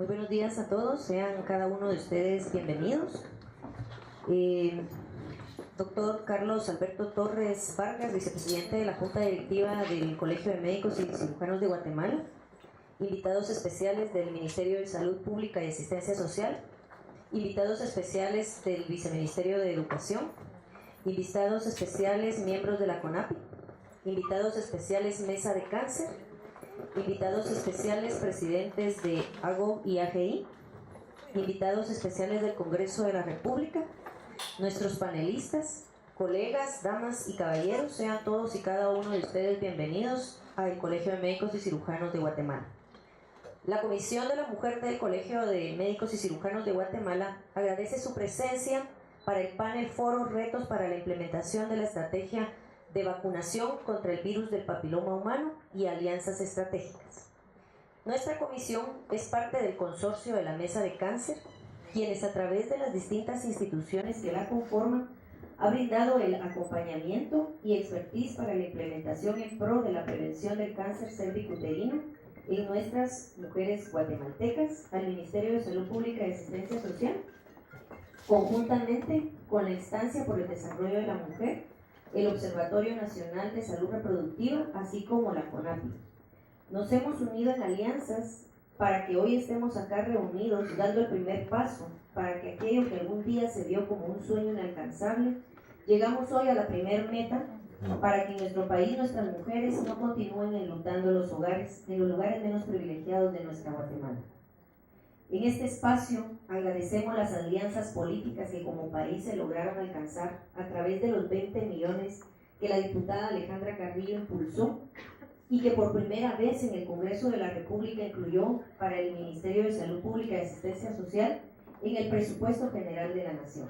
buenos días a todos, sean cada uno de ustedes bienvenidos. Doctor Carlos Alberto Torres Vargas, vicepresidente de la Junta Directiva del Colegio de Médicos y Cirujanos de Guatemala, invitados especiales del Ministerio de Salud Pública y Asistencia Social, invitados especiales del Viceministerio de Educación, invitados especiales miembros de la CONAPI, invitados especiales Mesa de Cáncer, invitados especiales presidentes de AGO y AGI, invitados especiales del Congreso de la República, nuestros panelistas, colegas, damas y caballeros, sean todos y cada uno de ustedes bienvenidos al Colegio de Médicos y Cirujanos de Guatemala. La Comisión de la Mujer del Colegio de Médicos y Cirujanos de Guatemala agradece su presencia para el panel Foro Retos para la implementación de la estrategia de vacunación contra el virus del papiloma humano y alianzas estratégicas. Nuestra comisión es parte del consorcio de la Mesa de Cáncer, quienes a través de las distintas instituciones que la conforman ha brindado el acompañamiento y expertise para la implementación en pro de la prevención del cáncer cervicuterino en nuestras mujeres guatemaltecas al Ministerio de Salud Pública y Asistencia Social, conjuntamente con la Instancia por el Desarrollo de la Mujer, el Observatorio Nacional de Salud Reproductiva, así como la CONAPI. Nos hemos unido en alianzas para que hoy estemos acá reunidos dando el primer paso para que aquello que algún día se vio como un sueño inalcanzable, llegamos hoy a la primer meta para que en nuestro país nuestras mujeres no continúen enlutando los hogares en los lugares menos privilegiados de nuestra Guatemala. En este espacio agradecemos las alianzas políticas que como país se lograron alcanzar a través de los 20 millones que la diputada Alejandra Carrillo impulsó y que por primera vez en el Congreso de la República incluyó para el Ministerio de Salud Pública y Asistencia Social en el Presupuesto General de la Nación.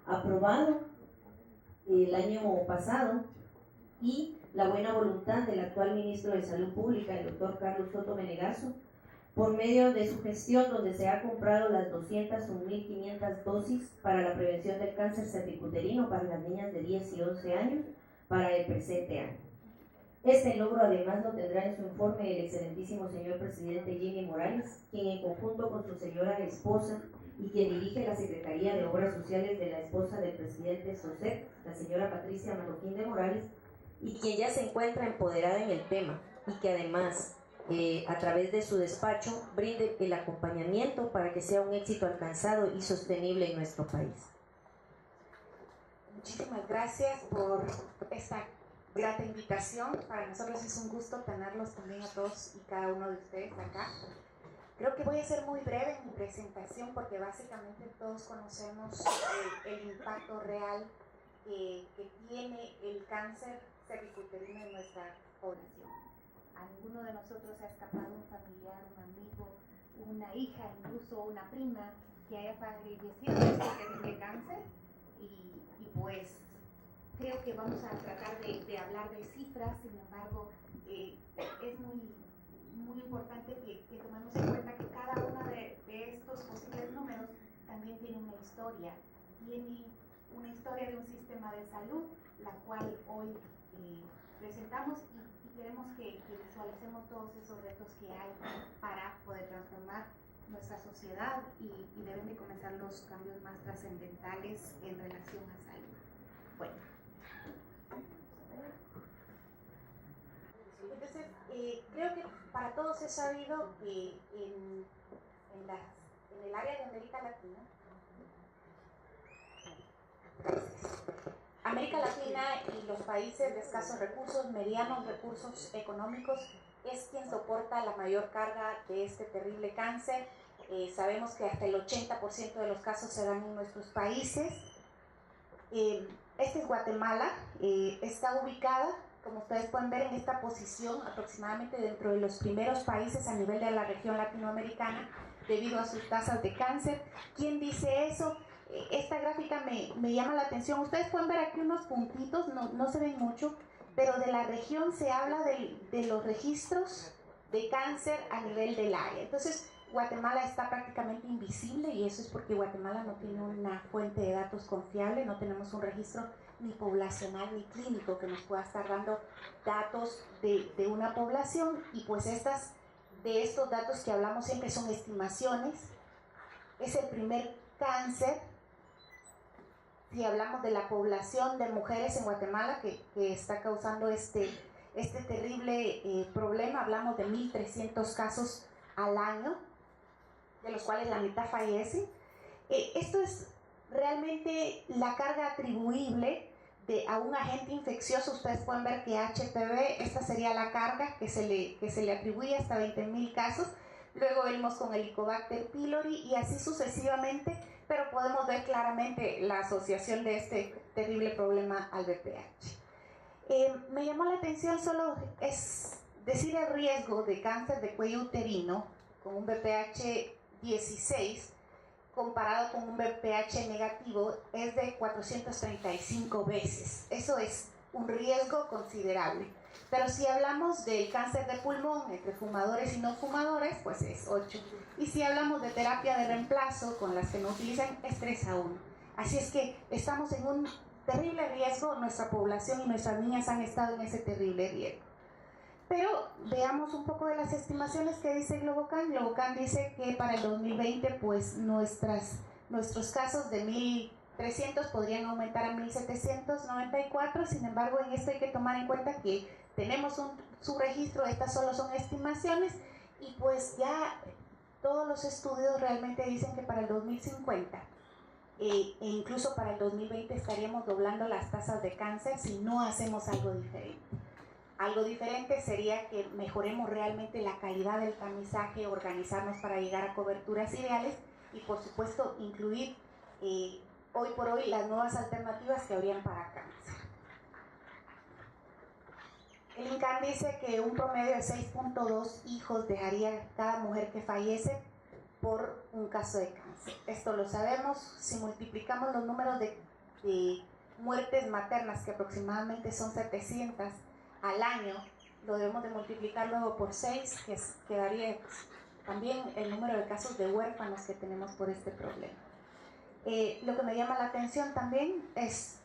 Aprobado el año pasado, y la buena voluntad del actual Ministro de Salud Pública, el doctor Carlos Soto Menegaso, por medio de su gestión donde se ha comprado las 201.500 dosis para la prevención del cáncer cervicuterino para las niñas de 10 y 11 años para el presente año. Este logro además lo tendrá en su informe el excelentísimo señor presidente Jimmy Morales, quien en conjunto con su señora esposa y quien dirige la Secretaría de Obras Sociales de la esposa del presidente SOSEC, la señora Patricia Marroquín de Morales, y quien ya se encuentra empoderada en el tema y que además a través de su despacho brinde el acompañamiento para que sea un éxito alcanzado y sostenible en nuestro país. Muchísimas gracias por esta grata invitación. Para nosotros es un gusto tenerlos también a todos y cada uno de ustedes acá. Creo que voy a ser muy breve en mi presentación porque básicamente todos conocemos el impacto real que tiene el cáncer cervicuterino en nuestra población. A ninguno de nosotros ha escapado un familiar, un amigo, una hija, incluso una prima que haya fallecido de este terrible cáncer y pues creo que vamos a tratar de hablar de cifras. Sin embargo, es muy importante que tomemos en cuenta que cada uno de estos posibles números también tiene una historia de un sistema de salud, la cual hoy presentamos y queremos que visualicemos todos esos retos que hay para poder transformar nuestra sociedad y deben de comenzar los cambios más trascendentales en relación a salud. Bueno, entonces creo que para todos es sabido que en el área de América Latina, América Latina y los países de escasos recursos, medianos recursos económicos, es quien soporta la mayor carga de este terrible cáncer. Sabemos que hasta el 80% de los casos se dan en nuestros países. Este es Guatemala, está ubicada, como ustedes pueden ver, en esta posición aproximadamente dentro de los primeros países a nivel de la región latinoamericana debido a sus tasas de cáncer. ¿Quién dice eso? Esta gráfica me llama la atención. Ustedes pueden ver aquí unos puntitos, no se ven mucho, pero de la región se habla de los registros de cáncer a nivel del área. Entonces, Guatemala está prácticamente invisible y eso es porque Guatemala no tiene una fuente de datos confiable, no tenemos un registro ni poblacional ni clínico que nos pueda estar dando datos de una población y pues estas de estos datos que hablamos siempre son estimaciones. Es el primer cáncer, si hablamos de la población de mujeres en Guatemala que está causando este terrible problema. Hablamos de 1.300 casos al año, de los cuales la mitad fallecen. Esto es realmente la carga atribuible a un agente infeccioso. Ustedes pueden ver que HPV, esta sería la carga que se le atribuye hasta 20.000 casos. Luego venimos con Helicobacter pylori y así sucesivamente, pero podemos ver claramente la asociación de este terrible problema al VPH. Me llamó la atención solo es decir el riesgo de cáncer de cuello uterino con un VPH 16 comparado con un VPH negativo es de 435 veces. Eso es un riesgo considerable. Pero si hablamos del cáncer de pulmón entre fumadores y no fumadores, pues es 8. Y si hablamos de terapia de reemplazo con las que no utilizan, es 3-1. Así es que estamos en un terrible riesgo, nuestra población y nuestras niñas han estado en ese terrible riesgo. Pero veamos un poco de las estimaciones que dice Globocan. Globocan dice que para el 2020 pues nuestros casos de 1.300 podrían aumentar a 1.794. Sin embargo, en esto hay que tomar en cuenta que tenemos un subregistro, estas solo son estimaciones, y pues ya todos los estudios realmente dicen que para el 2050 e incluso para el 2020 estaríamos doblando las tasas de cáncer si no hacemos algo diferente. Algo diferente sería que mejoremos realmente la calidad del tamizaje, organizarnos para llegar a coberturas ideales y por supuesto incluir hoy por hoy las nuevas alternativas que habrían para cáncer. El INCAN dice que un promedio de 6.2 hijos dejaría cada mujer que fallece por un caso de cáncer. Esto lo sabemos. Si multiplicamos los números de muertes maternas, que aproximadamente son 700 al año, lo debemos de multiplicar luego por 6, que quedaría también el número de casos de huérfanos que tenemos por este problema. Lo que me llama la atención también es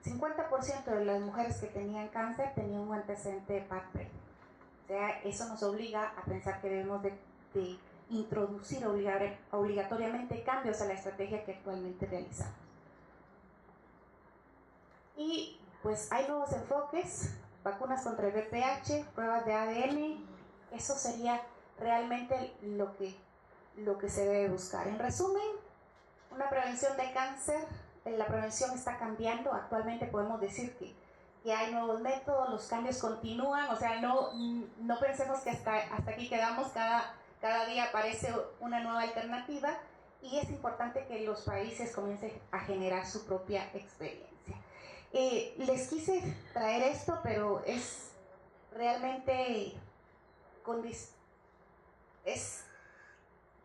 50% de las mujeres que tenían cáncer tenían un antecedente de PAD-PRE. O sea, eso nos obliga a pensar que debemos de introducir obligatoriamente cambios a la estrategia que actualmente realizamos. Y pues hay nuevos enfoques, vacunas contra el VPH, pruebas de ADN. Eso sería realmente lo que se debe buscar. En resumen, una prevención de cáncer. La prevención está cambiando. Actualmente podemos decir que hay nuevos métodos, los cambios continúan. O sea, no pensemos que hasta aquí quedamos. Cada día aparece una nueva alternativa y es importante que los países comiencen a generar su propia experiencia. Les quise traer esto, pero es realmente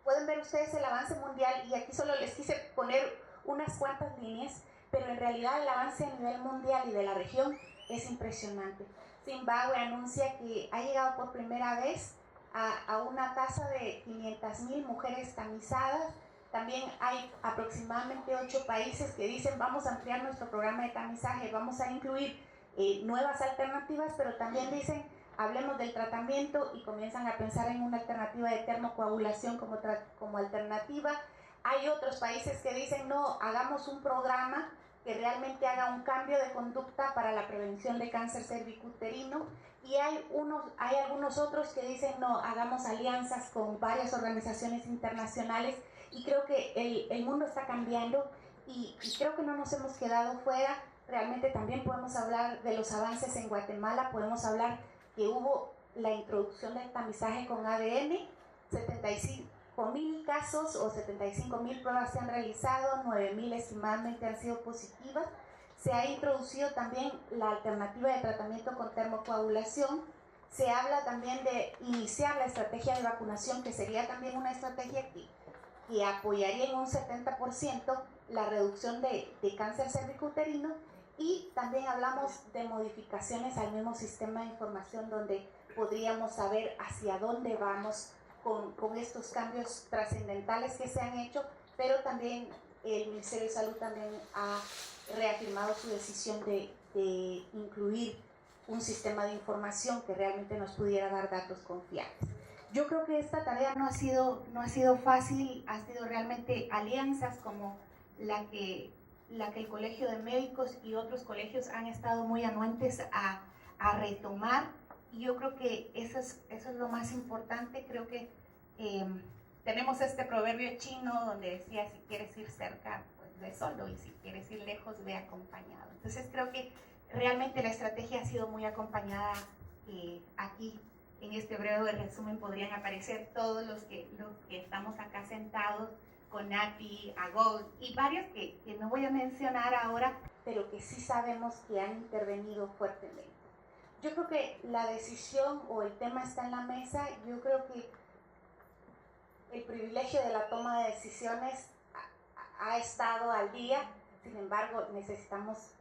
pueden ver ustedes el avance mundial y aquí solo les quise poner unas cuantas líneas, pero en realidad el avance a nivel mundial y de la región es impresionante. Zimbabue anuncia que ha llegado por primera vez a una tasa de 500.000 mujeres tamizadas. También hay aproximadamente 8 países que dicen vamos a ampliar nuestro programa de tamizaje, vamos a incluir nuevas alternativas, pero también dicen hablemos del tratamiento y comienzan a pensar en una alternativa de termocoagulación como alternativa. Hay otros países que dicen no, hagamos un programa que realmente haga un cambio de conducta para la prevención de cáncer cervicuterino, y hay algunos otros que dicen no, hagamos alianzas con varias organizaciones internacionales, y creo que el mundo está cambiando y creo que no nos hemos quedado fuera. Realmente también podemos hablar de los avances en Guatemala, podemos hablar que hubo la introducción del tamizaje con ADN, 75.000 casos o 75.000 pruebas se han realizado, 9.000 estimadamente han sido positivas. Se ha introducido también la alternativa de tratamiento con termocoagulación. Se habla también de iniciar la estrategia de vacunación, que sería también una estrategia que apoyaría en un 70% la reducción de cáncer cervicuterino. Y también hablamos de modificaciones al mismo sistema de información, donde podríamos saber hacia dónde vamos con estos cambios trascendentales que se han hecho, pero también el Ministerio de Salud también ha reafirmado su decisión de incluir un sistema de información que realmente nos pudiera dar datos confiables. Yo creo que esta tarea no ha sido fácil, ha sido realmente alianzas como la que el Colegio de Médicos y otros colegios han estado muy anuentes a retomar, y yo creo que eso es lo más importante. Creo que tenemos este proverbio chino donde decía: si quieres ir cerca, pues ve solo, y si quieres ir lejos, ve acompañado. Entonces creo que realmente la estrategia ha sido muy acompañada. Aquí en este breve resumen podrían aparecer todos los que estamos acá sentados, con Nati, Agol y varios que no voy a mencionar ahora, pero que sí sabemos que han intervenido fuertemente. Yo creo que la decisión o el tema está en la mesa. Yo creo que el privilegio de la toma de decisiones ha estado al día. Sin embargo, necesitamos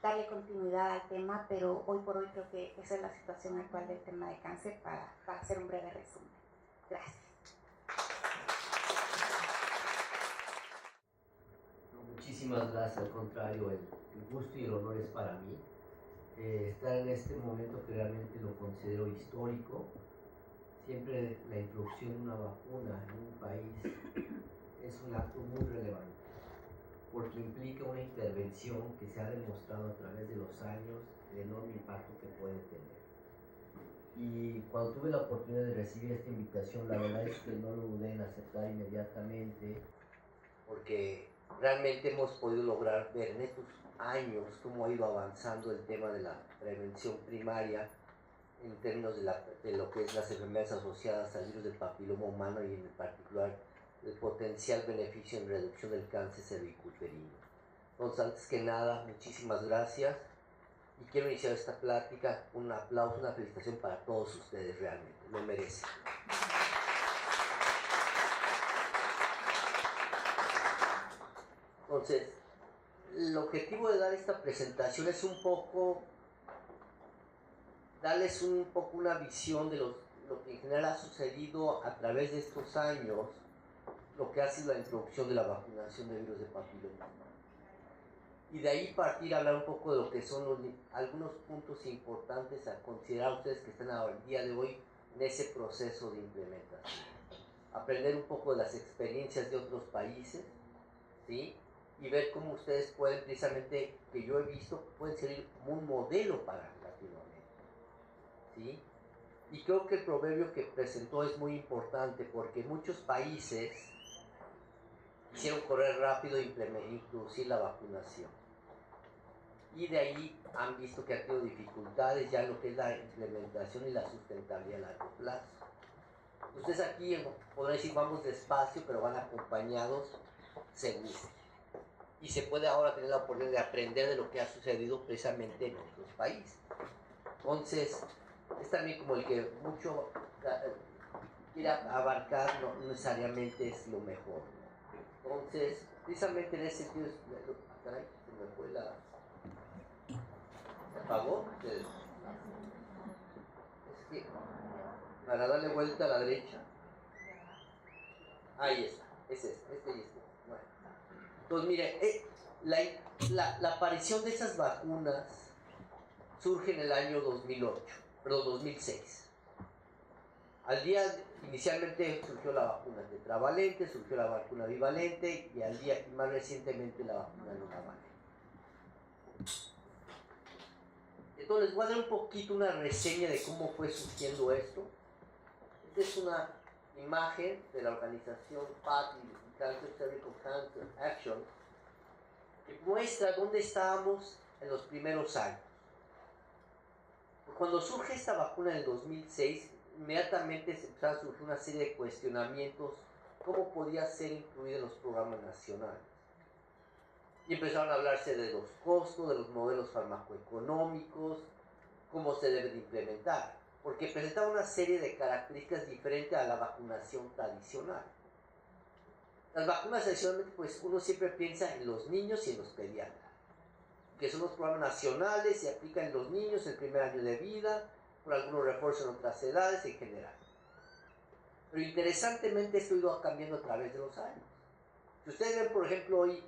darle continuidad al tema, pero hoy por hoy creo que esa es la situación actual del tema de cáncer, para hacer un breve resumen. Gracias. Muchísimas gracias, al contrario, el gusto y el honor es para mí. Estar en este momento que realmente lo considero histórico. Siempre la introducción de una vacuna en un país es un acto muy relevante, porque implica una intervención que se ha demostrado a través de los años el enorme impacto que puede tener. Y cuando tuve la oportunidad de recibir esta invitación, la verdad es que no lo dudé en aceptar inmediatamente, porque realmente hemos podido lograr ver en estos años cómo ha ido avanzando el tema de la prevención primaria en términos de lo que es las enfermedades asociadas al virus del papiloma humano, y en particular el potencial beneficio en reducción del cáncer cervicuterino. Entonces, antes que nada, muchísimas gracias, y quiero iniciar esta plática con un aplauso, una felicitación para todos ustedes, realmente, lo merecen. Entonces, el objetivo de dar esta presentación es un poco darles un poco una visión de lo que en general ha sucedido a través de estos años, lo que ha sido la introducción de la vacunación de virus de papiloma. Y de ahí partir a hablar un poco de lo que son algunos puntos importantes a considerar ustedes que están al día de hoy en ese proceso de implementación. Aprender un poco de las experiencias de otros países, ¿sí? Y ver cómo ustedes pueden, precisamente, que yo he visto, pueden servir como un modelo para Latinoamérica, ¿sí? Y creo que el proverbio que presentó es muy importante, porque muchos países quisieron correr rápido e introducir la vacunación, y de ahí han visto que han tenido dificultades ya en lo que es la implementación y la sustentabilidad a largo plazo. Ustedes aquí podrán decir vamos despacio, pero van acompañados seguros. Y se puede ahora tener la oportunidad de aprender de lo que ha sucedido precisamente en otros países. Entonces, es también como el que mucho quiere abarcar, no necesariamente es lo mejor. Entonces, precisamente en ese sentido, caray, se me fue la... ¿Se apagó? Es que, para darle vuelta a la derecha. Ahí está, es este y este. Bueno. Entonces, mire, la aparición de esas vacunas surge en el año 2006. Inicialmente surgió la vacuna tetravalente, surgió la vacuna bivalente, y más recientemente la vacuna nonavalente. Entonces les voy a dar un poquito una reseña de cómo fue surgiendo esto. Esta es una imagen de la organización PATH, Cancer Cervical Cancer Action, que muestra dónde estábamos en los primeros años. Cuando surge esta vacuna en el 2006, inmediatamente se empezaron a surgir una serie de cuestionamientos cómo podía ser incluida en los programas nacionales. Y empezaron a hablarse de los costos, de los modelos farmacoeconómicos, cómo se debe de implementar, porque presentaba una serie de características diferentes a la vacunación tradicional. Las vacunas tradicionalmente, pues uno siempre piensa en los niños y en los pediatras, que son los programas nacionales, se aplican en los niños el primer año de vida, por algunos refuerzos en otras edades en general. Pero interesantemente esto ha ido cambiando a través de los años. Si ustedes ven, por ejemplo, hoy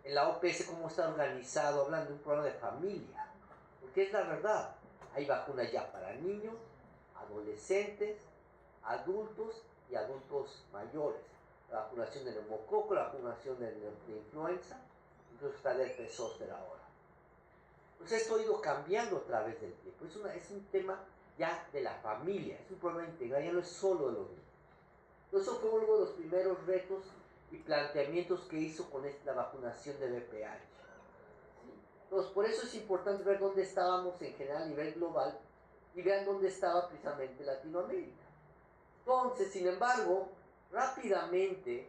en la OPS cómo está organizado, hablando de un programa de familia, porque es la verdad, hay vacunas ya para niños, adolescentes, adultos y adultos mayores. La vacunación del neumococo, la vacunación de influenza, incluso está del herpes zóster ahora. Pues esto ha ido cambiando a través del tiempo. Es un tema ya de la familia, es un problema integral, ya no es solo de los niños. Eso fue uno de los primeros retos y planteamientos que hizo con la vacunación de VPH. ¿Sí? Entonces, por eso es importante ver dónde estábamos en general a nivel global y vean dónde estaba precisamente Latinoamérica. Entonces, sin embargo, rápidamente,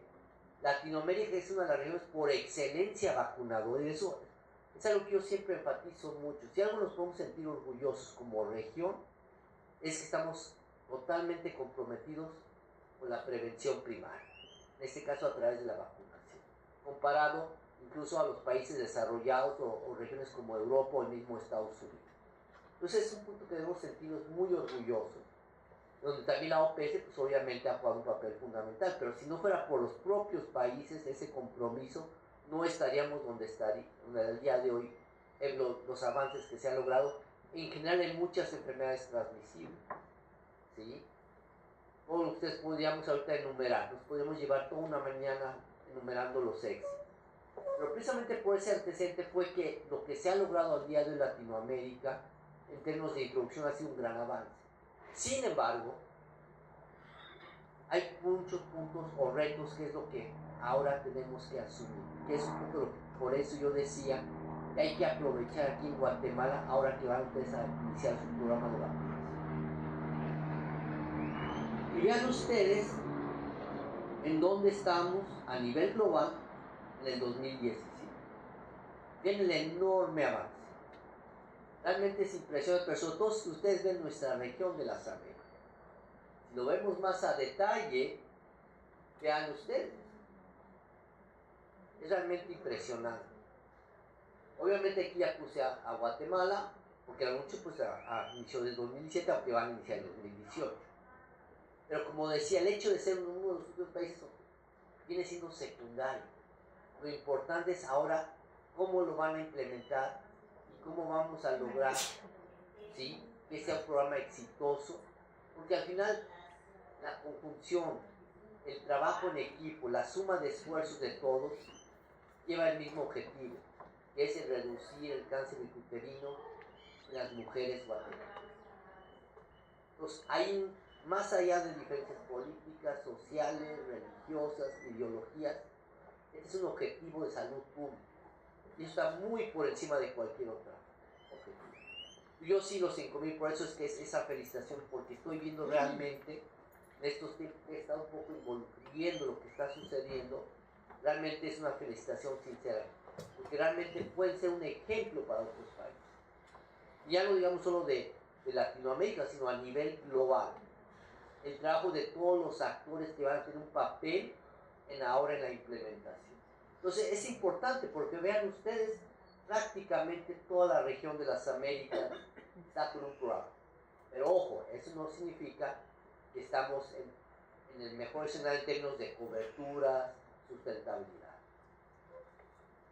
Latinoamérica es una de las regiones por excelencia vacunadora, y eso es algo que yo siempre enfatizo mucho. Si algo nos podemos sentir orgullosos como región, es que estamos totalmente comprometidos con la prevención primaria, en este caso a través de la vacunación, comparado incluso a los países desarrollados o regiones como Europa o el mismo Estados Unidos. Entonces es un punto que debemos sentirnos muy orgullosos, donde también la OPS pues obviamente ha jugado un papel fundamental, pero si no fuera por los propios países ese compromiso, no estaríamos donde el día de hoy, en los avances que se han logrado, en general en muchas enfermedades transmisibles. ¿Sí? O ustedes podríamos ahorita enumerar, nos podríamos llevar toda una mañana enumerando los éxitos. Pero precisamente por ese antecedente fue que lo que se ha logrado al día de hoy en Latinoamérica, en términos de introducción, ha sido un gran avance. Sin embargo, hay muchos puntos o retos que es lo que ahora tenemos que asumir, que es un poco lo que, por eso yo decía que hay que aprovechar aquí en Guatemala, ahora que van ustedes a iniciar su programa de vacunación. Y vean ustedes en dónde estamos a nivel global en el 2017. Viene el enorme avance. Realmente es impresionante, pero sobre todo si ustedes ven nuestra región de las Américas. Si lo vemos más a detalle, vean ustedes. Es realmente impresionante. Obviamente aquí ya puse a Guatemala, porque a mucho pues a inicio del 2017, aunque van a iniciar en 2018. Pero como decía, el hecho de ser uno de los últimos países viene siendo secundario. Lo importante es ahora cómo lo van a implementar y cómo vamos a lograr, ¿sí?, que sea un programa exitoso, porque al final la conjunción, el trabajo en equipo, la suma de esfuerzos de todos lleva el mismo objetivo, que es el reducir el cáncer uterino en las mujeres guatemaltecas. Entonces, más allá de diferencias políticas, sociales, religiosas, ideologías, este es un objetivo de salud pública. Y eso está muy por encima de cualquier otro objetivo. Yo sí los encomí, por eso es que es esa felicitación, porque estoy viendo realmente, en estos tiempos he estado un poco involucrando lo que está sucediendo, realmente es una felicitación sincera, porque realmente pueden ser un ejemplo para otros países. Y ya no digamos solo de Latinoamérica, sino a nivel global. El trabajo de todos los actores que van a tener un papel ahora en la implementación. Entonces es importante porque vean ustedes, prácticamente toda la región de las Américas está con un programa. Pero ojo, eso no significa que estamos en el mejor escenario en términos de cobertura, sustentabilidad.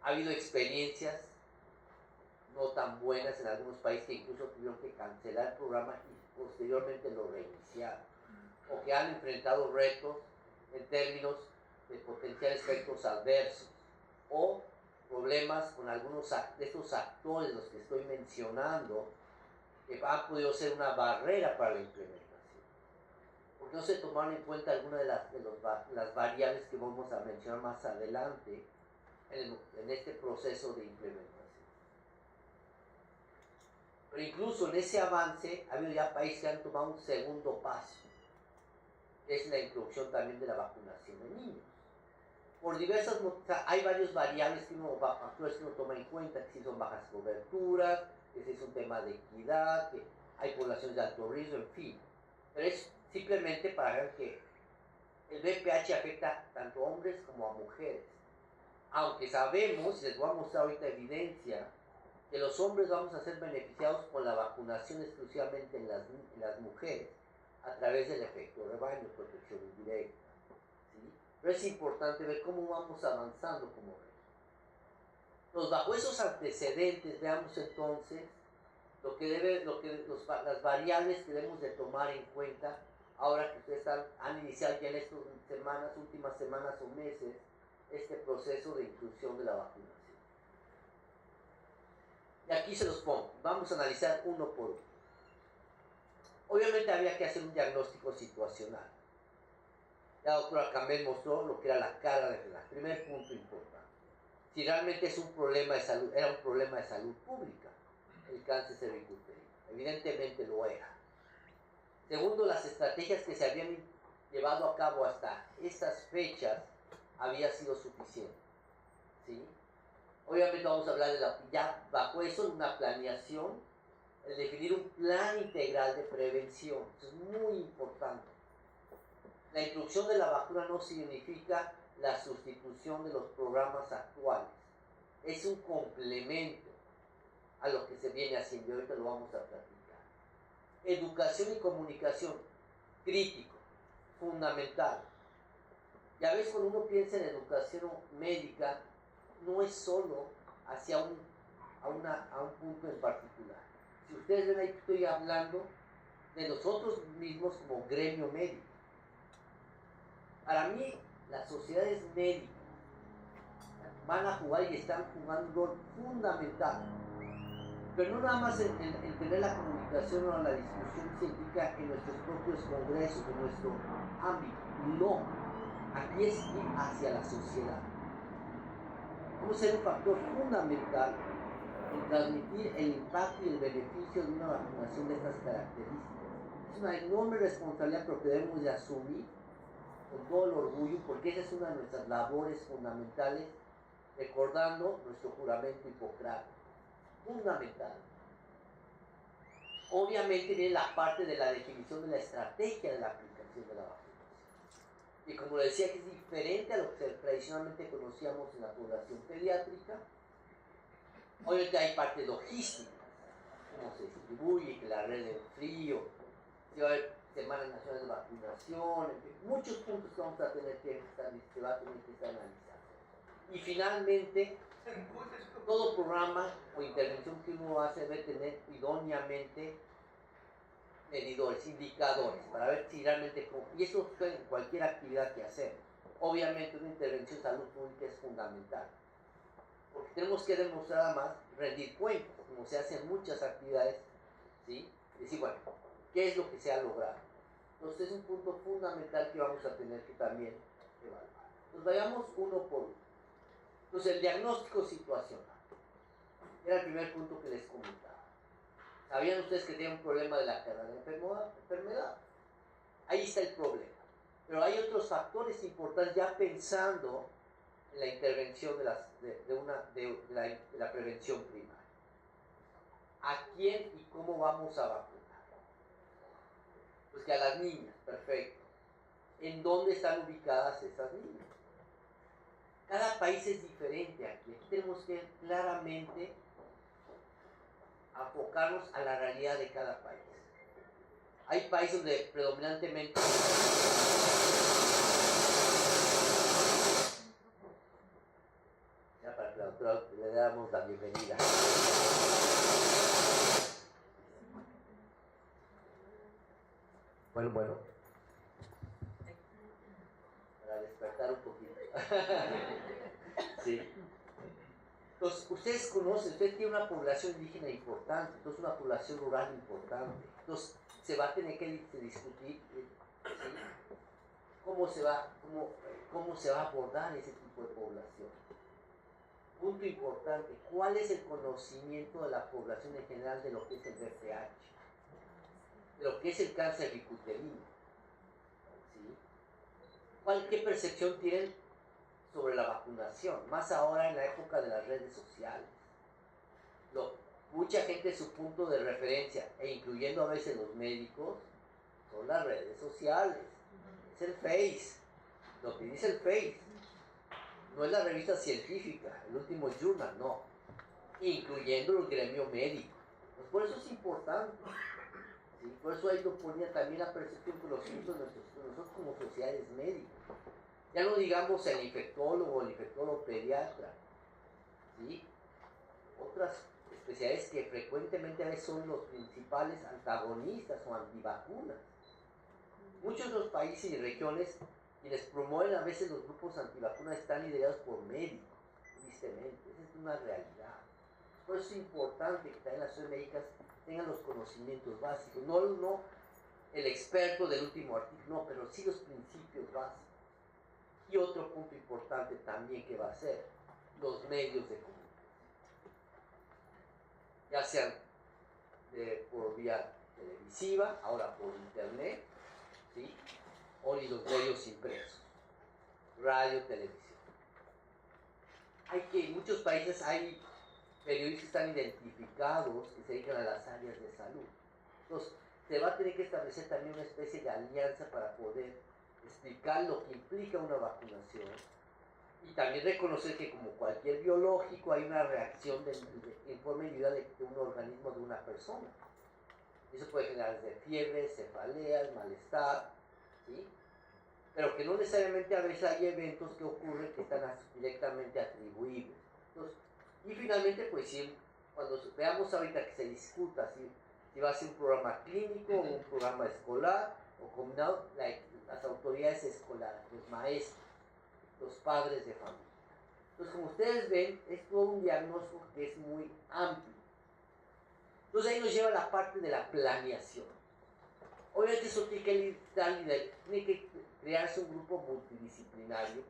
Ha habido experiencias no tan buenas en algunos países que incluso tuvieron que cancelar el programa y posteriormente lo reiniciaron, o que han enfrentado retos en términos de potenciales efectos adversos o problemas con algunos de estos actores, los que estoy mencionando, que han podido ser una barrera para la implementación, porque no se tomaron en cuenta algunas de las variables que vamos a mencionar más adelante en este proceso de implementación. Pero incluso en ese avance ha habido ya países que han tomado un segundo paso, que es la introducción también de la vacunación de niños. Por diversas, hay varias variables factores que uno toma en cuenta, que si son bajas coberturas, que si es un tema de equidad, que hay poblaciones de alto riesgo, en fin. Pero es simplemente para ver que el VPH afecta tanto a hombres como a mujeres. Aunque sabemos, y les voy a mostrar ahorita evidencia, que los hombres vamos a ser beneficiados con la vacunación exclusivamente en las mujeres, a través del efecto rebaño, protección indirecta. ¿Sí? Pero es importante ver cómo vamos avanzando como región. Entonces, bajo esos antecedentes, veamos entonces las variables que debemos de tomar en cuenta ahora que ustedes han iniciado ya en estas últimas semanas o meses, este proceso de inclusión de la vacunación. Y aquí se los pongo, vamos a analizar uno por uno. Obviamente había que hacer un diagnóstico situacional. La doctora Campbell mostró lo que era la cara de la. Primer punto importante. Si realmente es un problema de salud, era un problema de salud pública, el cáncer cervicuterino. Evidentemente lo era. Segundo, las estrategias que se habían llevado a cabo hasta estas fechas había sido suficiente. ¿Sí? Obviamente vamos a hablar de ya bajo eso una planeación, el definir un plan integral de prevención. Eso es muy importante. La introducción de la vacuna no significa la sustitución de los programas actuales. Es un complemento a lo que se viene haciendo y ahorita lo vamos a platicar. Educación y comunicación, crítico, fundamental. Ya ves, cuando uno piensa en educación médica, no es solo hacia a un punto en particular. Si ustedes ven ahí, estoy hablando de nosotros mismos como gremio médico. Para mí, las sociedades médicas van a jugar y están jugando un rol fundamental. Pero no nada más en tener la comunicación o la discusión científica en nuestros propios congresos, en nuestro ámbito. No, aquí es ir hacia la sociedad. Vamos a ser un factor fundamental en transmitir el impacto y el beneficio de una vacunación de estas características. Es una enorme responsabilidad, pero que debemos de asumir con todo el orgullo, porque esa es una de nuestras labores fundamentales, recordando nuestro juramento hipocrático. Fundamental. Obviamente viene la parte de la definición de la estrategia de la aplicación de la vacunación. Y como decía, que es diferente a lo que tradicionalmente conocíamos en la población pediátrica. Obviamente hay partes logísticas, cómo se distribuye, que la red de frío, si va a haber semanas nacionales de vacunación, en fin, muchos puntos que vamos a tener que estar, se va a tener que estar analizando. Y finalmente, todo programa o intervención que uno hace debe tener idóneamente medidores, indicadores, para ver si realmente, y eso sucede en cualquier actividad que hacemos. Obviamente una intervención de salud pública es fundamental, porque tenemos que demostrar además rendir cuentas, como se hace en muchas actividades, ¿sí? Decir, bueno, ¿qué es lo que se ha logrado? Entonces es un punto fundamental que vamos a tener que también evaluar. Entonces vayamos uno por uno. Entonces el diagnóstico situacional era el primer punto que les comentaba. ¿Sabían ustedes que tienen un problema de la cara de enfermedad? Ahí está el problema. Pero hay otros factores importantes ya pensando en la intervención de la prevención primaria. ¿A quién y cómo vamos a vacunar? Pues que a las niñas, perfecto. ¿En dónde están ubicadas esas niñas? Cada país es diferente aquí. Aquí tenemos que claramente enfocarnos a la realidad de cada país. Hay países donde predominantemente ya para que la doctora le damos la bienvenida. Bueno. Para despertar un poquito. Sí. Entonces, ustedes conocen, usted tiene una población indígena importante, entonces una población rural importante. Entonces, se va a tener que discutir, ¿sí? cómo se va a abordar ese tipo de población. Punto importante, ¿cuál es el conocimiento de la población en general de lo que es el VPH? De lo que es el cáncer cervicuterino. ¿Sí? ¿Qué percepción tienen sobre la vacunación? Más ahora en la época de las redes sociales. Mucha gente, su punto de referencia, e incluyendo a veces los médicos, son las redes sociales. Es el Face. Lo que dice el Face. No es la revista científica, el último journal, no. Incluyendo el gremio médico. Pues por eso es importante. ¿Sí? Por eso ahí lo ponía también la percepción que los hizo nosotros como sociedades médicas. Ya no digamos el infectólogo pediatra. ¿Sí? Otras especialidades que frecuentemente a veces son los principales antagonistas o antivacunas. Muchos de los países y regiones quienes promueven a veces los grupos antivacunas están liderados por médicos, tristemente. Esa es una realidad. Por eso es importante que también las médicas tengan los conocimientos básicos, no el experto del último artículo, no, pero sí los principios básicos. Y otro punto importante también que va a ser los medios de comunicación, ya sean por vía televisiva, ahora por internet, ¿sí? O los medios impresos, radio, televisión. En muchos países hay periodistas que están identificados que se dedican a las áreas de salud. Entonces, se va a tener que establecer también una especie de alianza para poder explicar lo que implica una vacunación y también reconocer que como cualquier biológico hay una reacción en forma individual de un organismo de una persona. Eso puede generar desde fiebre, cefaleas, malestar, ¿sí? Pero que no necesariamente a veces hay eventos que ocurren que están directamente atribuibles. Entonces, y finalmente, pues sí, cuando veamos ahorita que se discuta si va a ser un programa clínico o un programa escolar o combinado, las autoridades escolares, los maestros, los padres de familia. Entonces, como ustedes ven, es todo un diagnóstico que es muy amplio. Entonces ahí nos lleva a la parte de la planeación. Obviamente eso tiene que crearse un grupo multidisciplinario,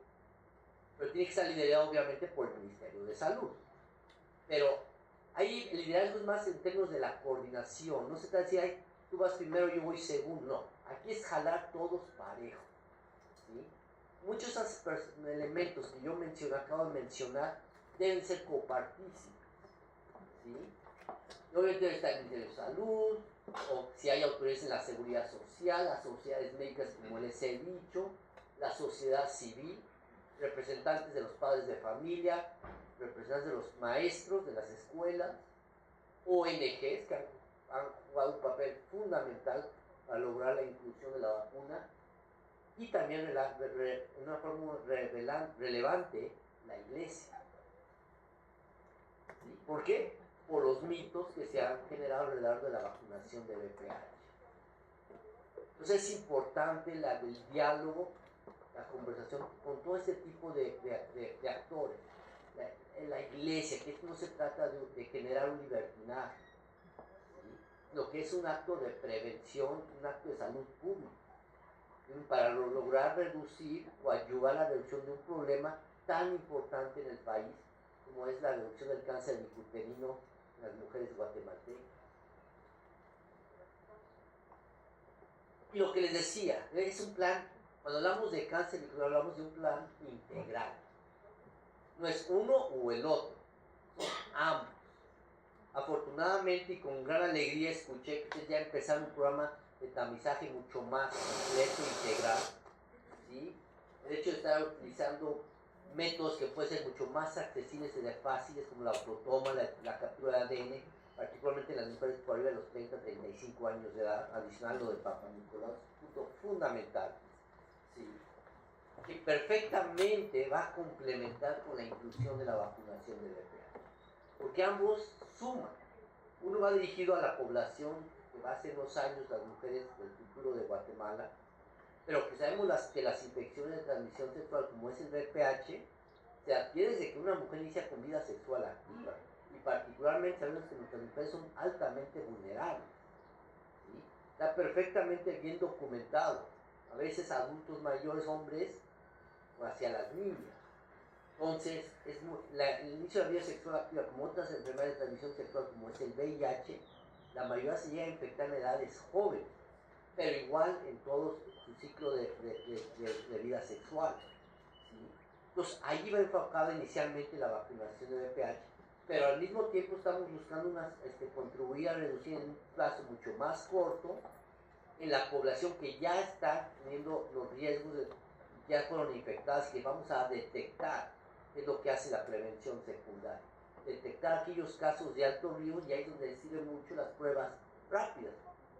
pero tiene que estar liderado obviamente por el Ministerio de Salud. Pero ahí el liderazgo es más en términos de la coordinación, no se trata de decir, tú vas primero, yo voy segundo, no. Aquí es jalar todos parejos, ¿sí? Muchos de esos elementos que yo acabo de mencionar deben ser copartícipes, ¿sí? Obviamente debe estar el Ministerio de Salud, o si hay autoridades en la seguridad social, las sociedades médicas como les he dicho, la sociedad civil, representantes de los padres de familia, representantes de los maestros de las escuelas, ONGs que han jugado un papel fundamental para lograr la inclusión de la vacuna, y también en una forma relevante la Iglesia. ¿Sí? ¿Por qué? Por los mitos que se han generado alrededor de la vacunación de VPH. Entonces es importante el diálogo, la conversación con todo este tipo de actores. La Iglesia, que esto no se trata de generar un libertinaje, ¿sí? Lo que es un acto de prevención, un acto de salud pública, para lograr reducir o ayudar a la reducción de un problema tan importante en el país como es la reducción del cáncer bicuterino en las mujeres guatemaltecas. Y lo que les decía, es un plan, cuando hablamos de cáncer bicuterino hablamos de un plan integral. No es uno o el otro, son ambos. Afortunadamente y con gran alegría escuché que ustedes ya empezaron un programa de tamizaje mucho más completo e integral, ¿sí? De hecho, está utilizando métodos que pueden ser mucho más accesibles y fáciles, como la autotoma, la captura de ADN, particularmente en las mujeres por arriba de los 30-35 años de edad, adicional lo del Papa Nicolás, punto fundamental, ¿sí? Que perfectamente va a complementar con la inclusión de la vacunación de VPH, porque ambos suman. Uno va dirigido a la población que va a ser los años las mujeres del futuro de Guatemala, pero que sabemos que las infecciones de transmisión sexual como es el VPH se adquiere desde que una mujer inicia con vida sexual activa, y particularmente sabemos que nuestras mujeres son altamente vulnerables, ¿sí? Está perfectamente bien documentado, a veces adultos mayores, hombres, o hacia las niñas. Entonces, el inicio de la vida sexual activa, como otras enfermedades de transmisión sexual como es el VIH, la mayoría se llega a infectar en edades jóvenes, pero igual en todo su ciclo de vida sexual, ¿sí? Entonces, ahí va enfocada inicialmente la vacunación de VPH, pero al mismo tiempo estamos buscando contribuir a reducir en un plazo mucho más corto en la población que ya está teniendo los riesgos, ya fueron infectadas, que vamos a detectar, es lo que hace la prevención secundaria. Detectar aquellos casos de alto riesgo, y ahí es donde sirven mucho las pruebas rápidas.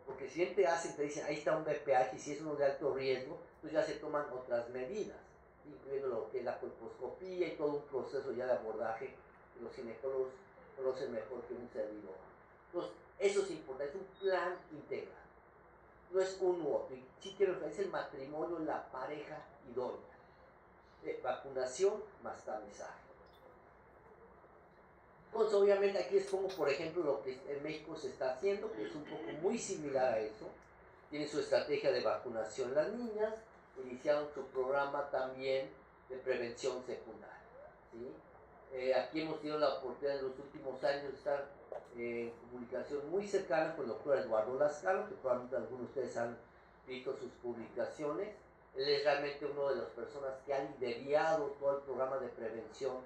Porque si bien te dicen, ahí está un VPH, y si es uno de alto riesgo, pues ya se toman otras medidas, incluyendo lo que es la colposcopía y todo un proceso ya de abordaje que los ginecólogos conocen mejor que un servidor. Entonces, eso es importante, es un plan integral. no es uno u otro, sí quiero, es el matrimonio, la pareja idónea, vacunación más tamizaje. Entonces, obviamente aquí les pongo, por ejemplo, lo que en México se está haciendo, que es un poco muy similar a eso. Tienen su estrategia de vacunación las niñas, iniciaron su programa también de prevención secundaria, ¿sí? Aquí hemos tenido la oportunidad en los últimos años de estar en comunicación muy cercana con el doctor Eduardo Lascano, que probablemente algunos de ustedes han visto sus publicaciones. Él es realmente una de las personas que ha liderado todo el programa de prevención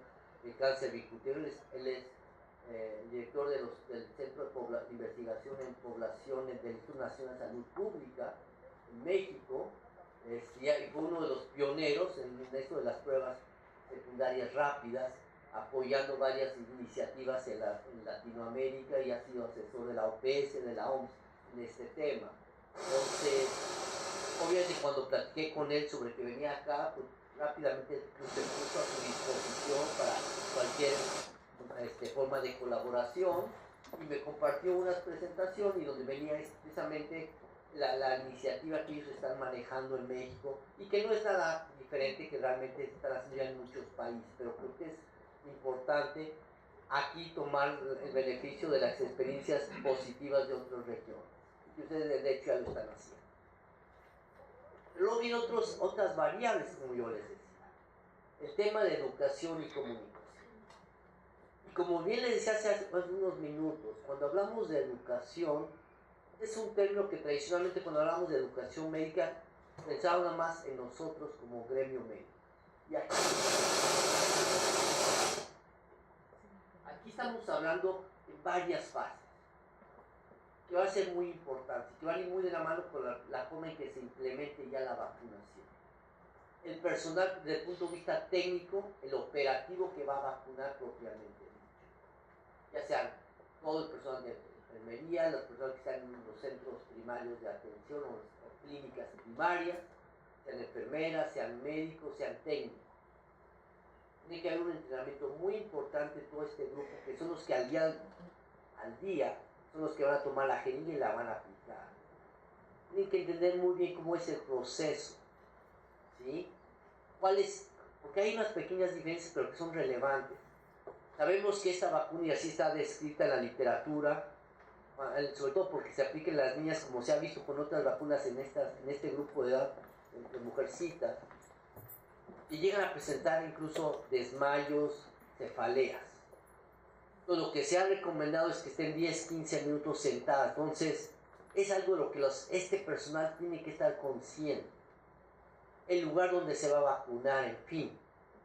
de cáncer bicuterino. Él es director del Centro de Investigación en Poblaciones del Instituto Nacional de Salud Pública en México, y fue uno de los pioneros en esto de las pruebas secundarias rápidas, apoyando varias iniciativas en Latinoamérica, y ha sido asesor de la OPS, de la OMS en este tema. Entonces, obviamente cuando platiqué con él sobre que venía acá, pues rápidamente se puso a su disposición para cualquier forma de colaboración, y me compartió unas presentaciones y donde venía precisamente la iniciativa que ellos están manejando en México, y que no es nada diferente que realmente están haciendo ya en muchos países, pero creo que es importante aquí tomar el beneficio de las experiencias positivas de otras regiones, y ustedes de hecho ya lo están haciendo. Luego vienen otras variables, como yo les decía, el tema de educación y comunicación. Y como bien les decía hace unos minutos, cuando hablamos de educación, es un término que tradicionalmente cuando hablamos de educación médica, pensaba nada más en nosotros como gremio médico. Y aquí estamos hablando de varias fases, que va a ser muy importante, que van a ir muy de la mano con la forma en que se implemente ya la vacunación. El personal desde el punto de vista técnico, el operativo que va a vacunar propiamente dicho, ya sea todo el personal de enfermería, las personas que están en los centros primarios de atención o clínicas primarias, sean enfermeras, sean médicos, sean técnicos. Tiene que haber un entrenamiento muy importante de todo este grupo, que son los que al día son los que van a tomar la jeringa y la van a aplicar. Tienen que entender muy bien cómo es el proceso, ¿sí? Porque hay unas pequeñas diferencias, pero que son relevantes. Sabemos que esta vacuna, y así está descrita en la literatura, sobre todo porque se aplica en las niñas, como se ha visto con otras vacunas en este grupo de edad, de mujercitas, y llegan a presentar incluso desmayos, cefaleas. Entonces, lo que se ha recomendado es que estén 10-15 minutos sentadas. Entonces, es algo de lo que este personal tiene que estar consciente. El lugar donde se va a vacunar, en fin,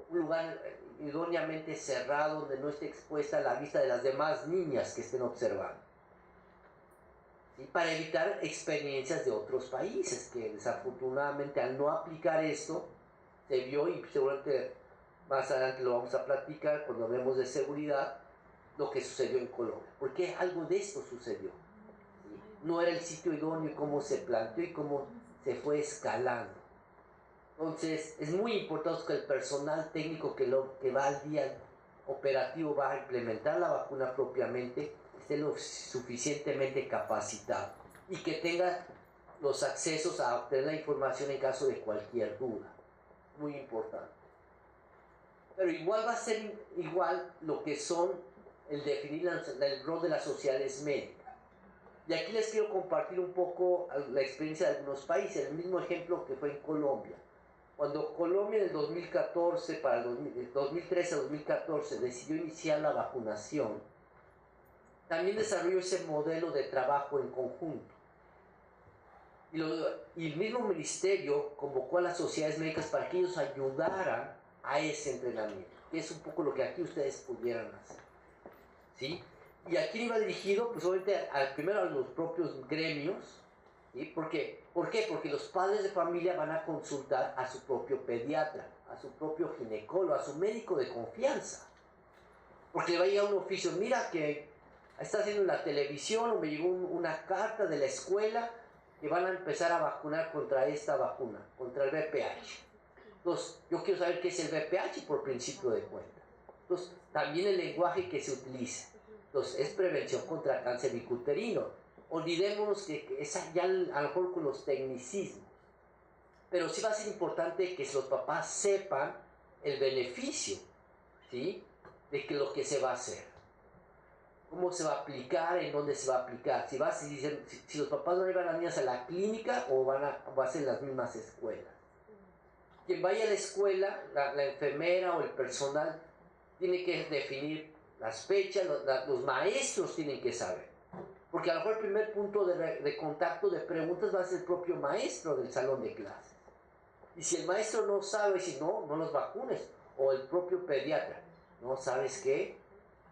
un lugar idóneamente cerrado donde no esté expuesta a la vista de las demás niñas que estén observando, ¿sí? Para evitar experiencias de otros países que desafortunadamente al no aplicar esto se vio, y seguramente más adelante lo vamos a platicar cuando hablemos de seguridad, lo que sucedió en Colombia, porque algo de esto sucedió, ¿sí? No era el sitio idóneo, y cómo se planteó y cómo se fue escalando. Entonces, es muy importante que el personal técnico que va al día operativo, va a implementar la vacuna propiamente, esté lo suficientemente capacitado y que tenga los accesos a obtener la información en caso de cualquier duda. Muy importante. Pero igual va a ser igual lo que son el definir el rol de las sociedades médicas. Y aquí les quiero compartir un poco la experiencia de algunos países, el mismo ejemplo que fue en Colombia. Cuando Colombia en el 2014, para el 2013 a 2014, decidió iniciar la vacunación, también desarrolló ese modelo de trabajo en conjunto. Y el mismo ministerio convocó a las sociedades médicas para que ellos ayudaran a ese entrenamiento, que es un poco lo que aquí ustedes pudieran hacer, ¿sí? Y aquí iba dirigido, pues obviamente, primero a los propios gremios, ¿sí? ¿Por qué? Porque los padres de familia van a consultar a su propio pediatra, a su propio ginecólogo, a su médico de confianza. Porque le va a llegar un oficio, mira que está haciendo en la televisión, o me llegó una carta de la escuela que van a empezar a vacunar contra esta vacuna, contra el VPH. Entonces, yo quiero saber qué es el VPH por principio de cuenta. Entonces, también el lenguaje que se utiliza. Entonces, es prevención contra cáncer bicuterino. olvidémonos que es ya a lo mejor con los tecnicismos, pero sí va a ser importante que los papás sepan el beneficio, ¿sí?, de que lo que se va a hacer, cómo se va a aplicar, en dónde se va a aplicar, si los papás van a llevar a las niñas a la clínica o va a ser las mismas escuelas. Quien vaya a la escuela, la enfermera o el personal, tiene que definir las fechas, los maestros tienen que saber. Porque a lo mejor el primer punto de contacto, de preguntas, va a ser el propio maestro del salón de clases. Y si el maestro no sabe, si no los vacunes. O el propio pediatra. ¿No? ¿Sabes qué?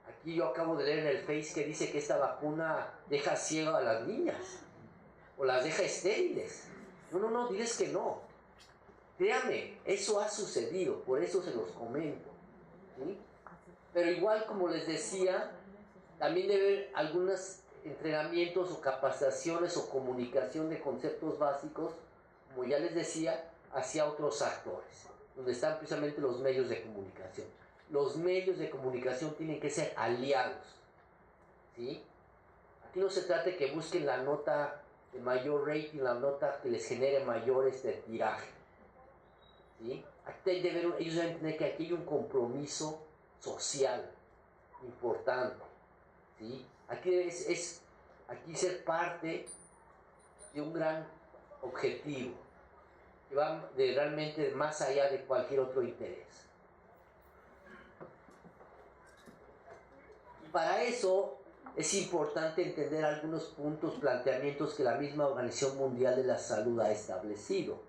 Aquí yo acabo de leer en el Face que dice que esta vacuna deja ciego a las niñas. O las deja estériles. No, diles que no. Créanme, eso ha sucedido, por eso se los comento, ¿sí? Pero igual, como les decía, también debe haber algunos entrenamientos o capacitaciones o comunicación de conceptos básicos, como ya les decía, hacia otros actores, donde están precisamente los medios de comunicación. Los medios de comunicación tienen que ser aliados, ¿sí? Aquí no se trata de que busquen la nota de mayor rating, la nota que les genere mayor tiraje. ¿Sí? Ellos deben tener que aquí hay un compromiso social importante, ¿sí? Aquí aquí ser parte de un gran objetivo que va realmente más allá de cualquier otro interés. Y para eso es importante entender algunos puntos, planteamientos que la misma Organización Mundial de la Salud ha establecido.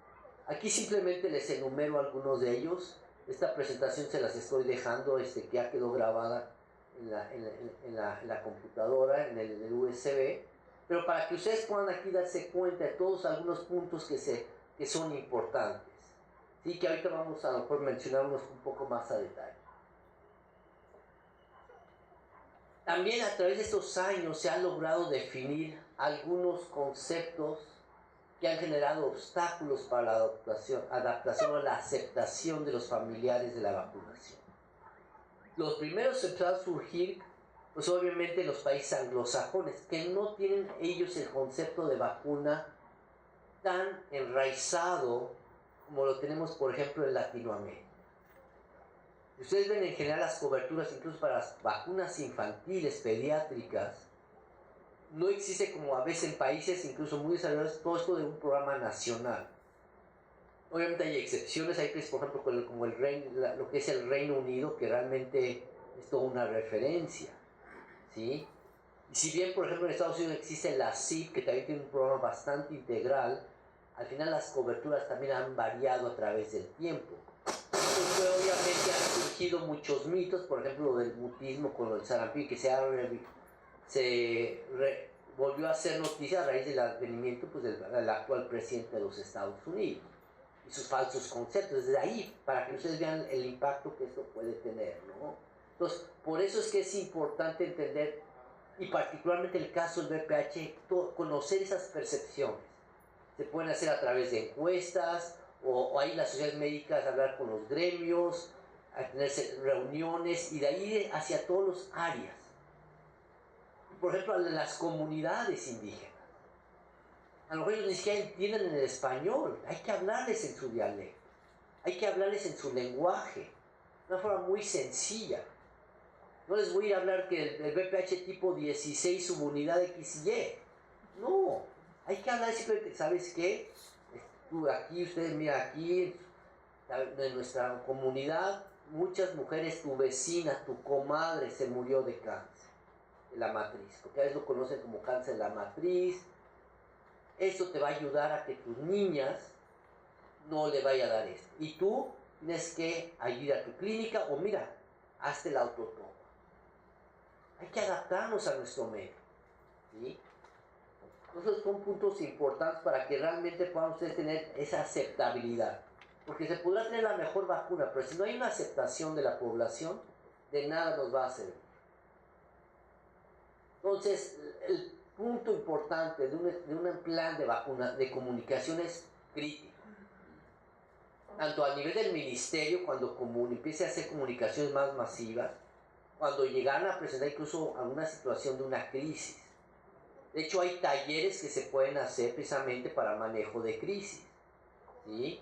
Aquí simplemente les enumero algunos de ellos. Esta presentación se las estoy dejando, que ya quedó grabada en la computadora, en el USB, pero para que ustedes puedan aquí darse cuenta de todos algunos puntos que son importantes, ¿sí? Que ahorita vamos a lo mejor mencionarlos un poco más a detalle. También a través de estos años se han logrado definir algunos conceptos que han generado obstáculos para la adaptación o la aceptación de los familiares de la vacunación. Los primeros empezaron a surgir, pues obviamente en los países anglosajones, que no tienen ellos el concepto de vacuna tan enraizado como lo tenemos, por ejemplo, en Latinoamérica. Ustedes ven en general las coberturas, incluso para las vacunas infantiles, pediátricas, no existe como a veces en países incluso muy desarrollados todo esto de un programa nacional. Obviamente hay excepciones, hay por ejemplo como lo que es el Reino Unido, que realmente es toda una referencia, ¿sí? Y si bien por ejemplo en Estados Unidos existe la CIP, que también tiene un programa bastante integral, al final las coberturas también han variado a través del tiempo. Entonces, obviamente han surgido muchos mitos, por ejemplo lo del mutismo con el sarampión, que volvió a ser noticia a raíz del advenimiento pues, del actual presidente de los Estados Unidos y sus falsos conceptos. Desde ahí, para que ustedes vean el impacto que esto puede tener, ¿no? Entonces, por eso es que es importante entender, y particularmente el caso del VPH, conocer esas percepciones. Se pueden hacer a través de encuestas, o ahí las sociedades médicas, hablar con los gremios, a tener reuniones, y de ahí hacia todas las áreas. Por ejemplo, las comunidades indígenas. A lo mejor ellos ni siquiera entienden en el español. Hay que hablarles en su dialecto. Hay que hablarles en su lenguaje. De una forma muy sencilla. No les voy a ir a hablar que el VPH tipo 16 subunidad XY. No. Hay que hablar simplemente, ¿sabes qué? Ustedes mira aquí, en nuestra comunidad, muchas mujeres, tu vecina, tu comadre se murió de cáncer de la matriz, porque a veces lo conocen como cáncer de la matriz. Eso te va a ayudar a que tus niñas no le vaya a dar esto. Y tú tienes que ir a tu clínica o mira, hazte la autotoma. Hay que adaptarnos a nuestro medio, ¿sí? Entonces son puntos importantes para que realmente puedan ustedes tener esa aceptabilidad. Porque se podrá tener la mejor vacuna, pero si no hay una aceptación de la población, de nada nos va a servir. Entonces, el punto importante de un plan de vacuna, de comunicación es crítico. Tanto a nivel del ministerio, cuando empiece a hacer comunicaciones más masivas, cuando llegaran a presentar incluso alguna situación de una crisis. De hecho, hay talleres que se pueden hacer precisamente para manejo de crisis, ¿sí?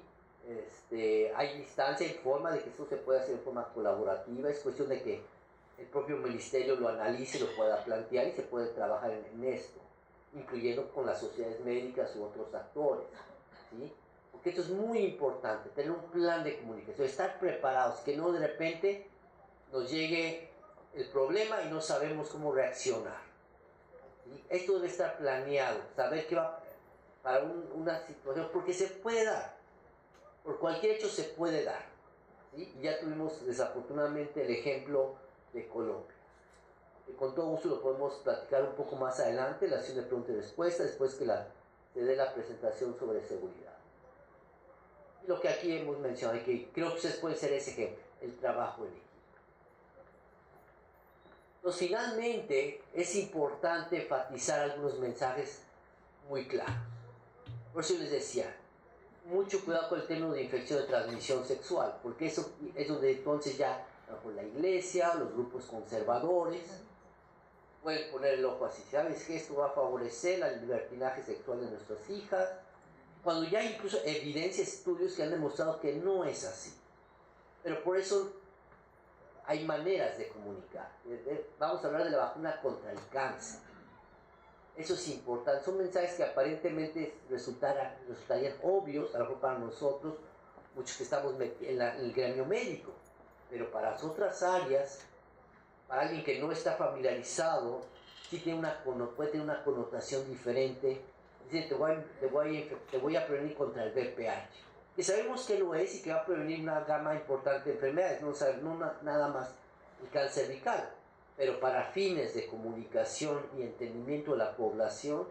Hay instancia y forma de que esto se puede hacer de forma colaborativa. Es cuestión de que el propio ministerio lo analice, lo pueda plantear y se puede trabajar en esto, incluyendo con las sociedades médicas u otros actores, ¿sí? Porque esto es muy importante, tener un plan de comunicación, estar preparados, que no de repente nos llegue el problema y no sabemos cómo reaccionar, ¿sí? Esto debe estar planeado, saber qué va para una situación, porque se puede dar, por cualquier hecho se puede dar, ¿sí? Y ya tuvimos desafortunadamente el ejemplo de Colombia. Y con todo gusto lo podemos platicar un poco más adelante, la sesión de preguntas y respuestas, después que se dé la presentación sobre seguridad. Y lo que aquí hemos mencionado, y que creo que ustedes pueden ser ese ejemplo, el trabajo en equipo. Entonces, finalmente, es importante enfatizar algunos mensajes muy claros. Por eso les decía, mucho cuidado con el término de infección de transmisión sexual, porque eso es donde entonces ya, por la iglesia, los grupos conservadores, pueden poner el ojo así, ¿sabes que esto va a favorecer el libertinaje sexual de nuestras hijas? Cuando ya hay incluso evidencia, estudios que han demostrado que no es así. Pero por eso hay maneras de comunicar. Vamos a hablar de la vacuna contra el cáncer. Eso es importante. Son mensajes que aparentemente resultarían obvios, a lo mejor para nosotros, muchos que estamos en el gremio médico. Pero para las otras áreas, para alguien que no está familiarizado, sí puede tener una connotación diferente. Dice, te voy a prevenir contra el VPH. Y sabemos que lo es y que va a prevenir una gama importante de enfermedades, no nada más el cáncer cervical. Pero para fines de comunicación y entendimiento de la población,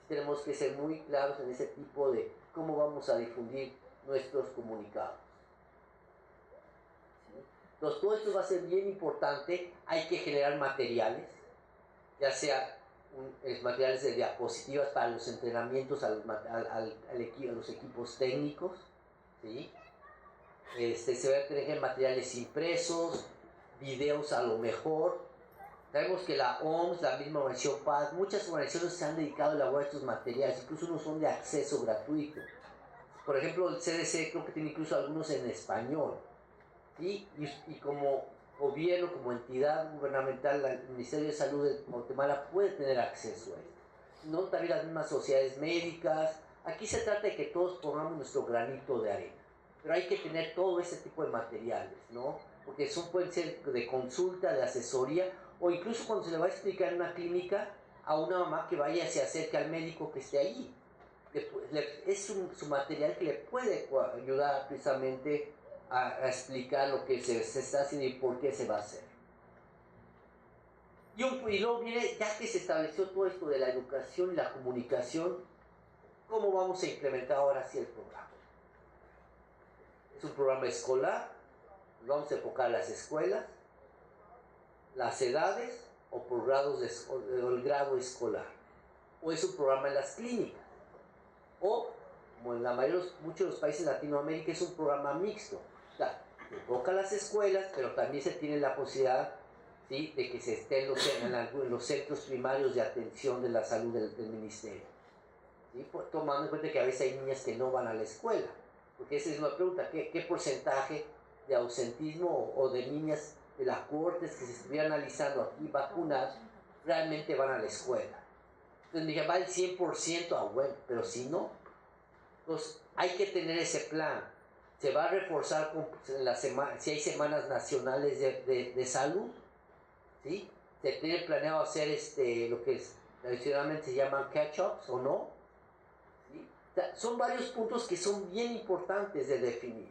tenemos que ser muy claros en ese tipo de cómo vamos a difundir nuestros comunicados. Entonces, todo esto va a ser bien importante. Hay que generar materiales, ya sea materiales de diapositivas para los entrenamientos a los equipos técnicos, ¿sí? Se van a tener materiales impresos, videos a lo mejor. Sabemos que la OMS, la misma organización PAD, muchas organizaciones se han dedicado a elaborar estos materiales, incluso unos son de acceso gratuito. Por ejemplo, el CDC creo que tiene incluso algunos en español, ¿sí? Y como gobierno, como entidad gubernamental, el Ministerio de Salud de Guatemala puede tener acceso a esto. No también las mismas sociedades médicas. Aquí se trata de que todos pongamos nuestro granito de arena. Pero hay que tener todo ese tipo de materiales, ¿no? Porque pueden ser de consulta, de asesoría, o incluso cuando se le va a explicar en una clínica a una mamá que vaya y se acerque al médico que esté allí. Es su material que le puede ayudar precisamente a explicar lo que se está haciendo y por qué se va a hacer. Y luego viene, ya que se estableció todo esto de la educación y la comunicación, ¿cómo vamos a implementar ahora sí el programa? Es un programa escolar, nos vamos a enfocar en las escuelas, las edades o por grados o el grado escolar, o es un programa en las clínicas, o como en muchos de los países de Latinoamérica es un programa mixto. O sea, se enfoca las escuelas, pero también se tiene la posibilidad, ¿sí?, de que se esté en los centros primarios de atención de la salud del ministerio, ¿sí? Tomando en cuenta que a veces hay niñas que no van a la escuela, porque esa es una pregunta, ¿qué porcentaje de ausentismo o de niñas de las cohortes que se estuvieran analizando aquí vacunadas realmente van a la escuela? Entonces me dije, va el 100%, bueno, pero si no, pues hay que tener ese plan. Se va a reforzar si hay semanas nacionales de salud, ¿sí? Se tiene planeado hacer lo que tradicionalmente se llaman catch-ups o no, ¿sí? O sea, son varios puntos que son bien importantes de definir,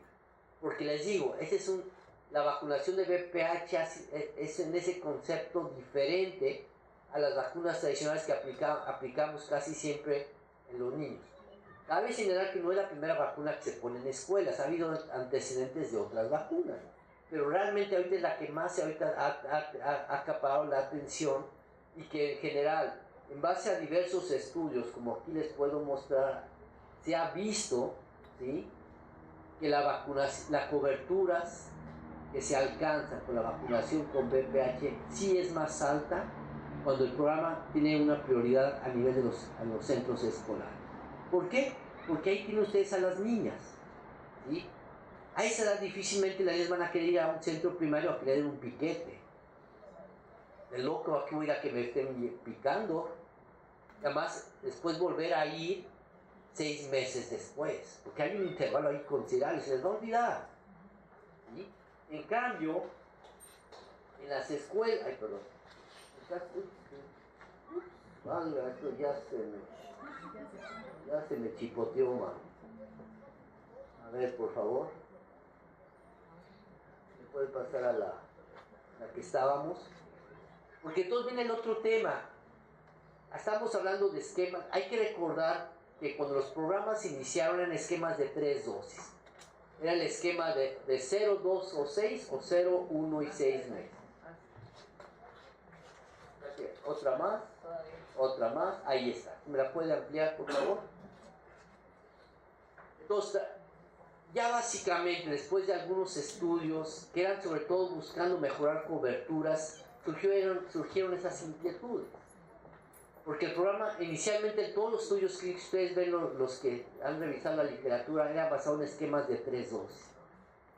porque les digo, la vacunación de VPH es en ese concepto diferente a las vacunas tradicionales que aplicamos casi siempre en los niños. Cabe señalar que no es la primera vacuna que se pone en escuelas, ha habido antecedentes de otras vacunas, pero realmente ahorita es la que más ha acaparado la atención y que en general, en base a diversos estudios, como aquí les puedo mostrar, se ha visto, ¿sí?, que las coberturas que se alcanzan con la vacunación con VPH sí es más alta cuando el programa tiene una prioridad a nivel de los centros escolares. ¿Por qué? Porque ahí tienen ustedes a las niñas, ¿sí? A esa edad difícilmente las niñas van a querer ir a un centro primario a querer un piquete. De loco, aquí voy a ir a que me estén picando. Además, después volver a ir 6 meses después, porque hay un intervalo ahí considerable, se les va a olvidar. ¿Sí? En cambio, en las escuelas... Ay, perdón. Valga, esto ya se me chipoteó, man. A ver, por favor. ¿Me puede pasar a la que estábamos? Porque entonces viene el otro tema. Estamos hablando de esquemas. Hay que recordar que cuando los programas iniciaron eran esquemas de 3 dosis. Era el esquema de 0, 2 o 6 o 0, 1 y 6 meses. Otra más, ahí está. ¿Me la puede ampliar, por favor? Entonces, ya básicamente, después de algunos estudios, que eran sobre todo buscando mejorar coberturas, surgieron esas inquietudes. Porque el programa, inicialmente, todos los estudios que ustedes ven, los que han revisado la literatura, era basado en esquemas de 3 dosis.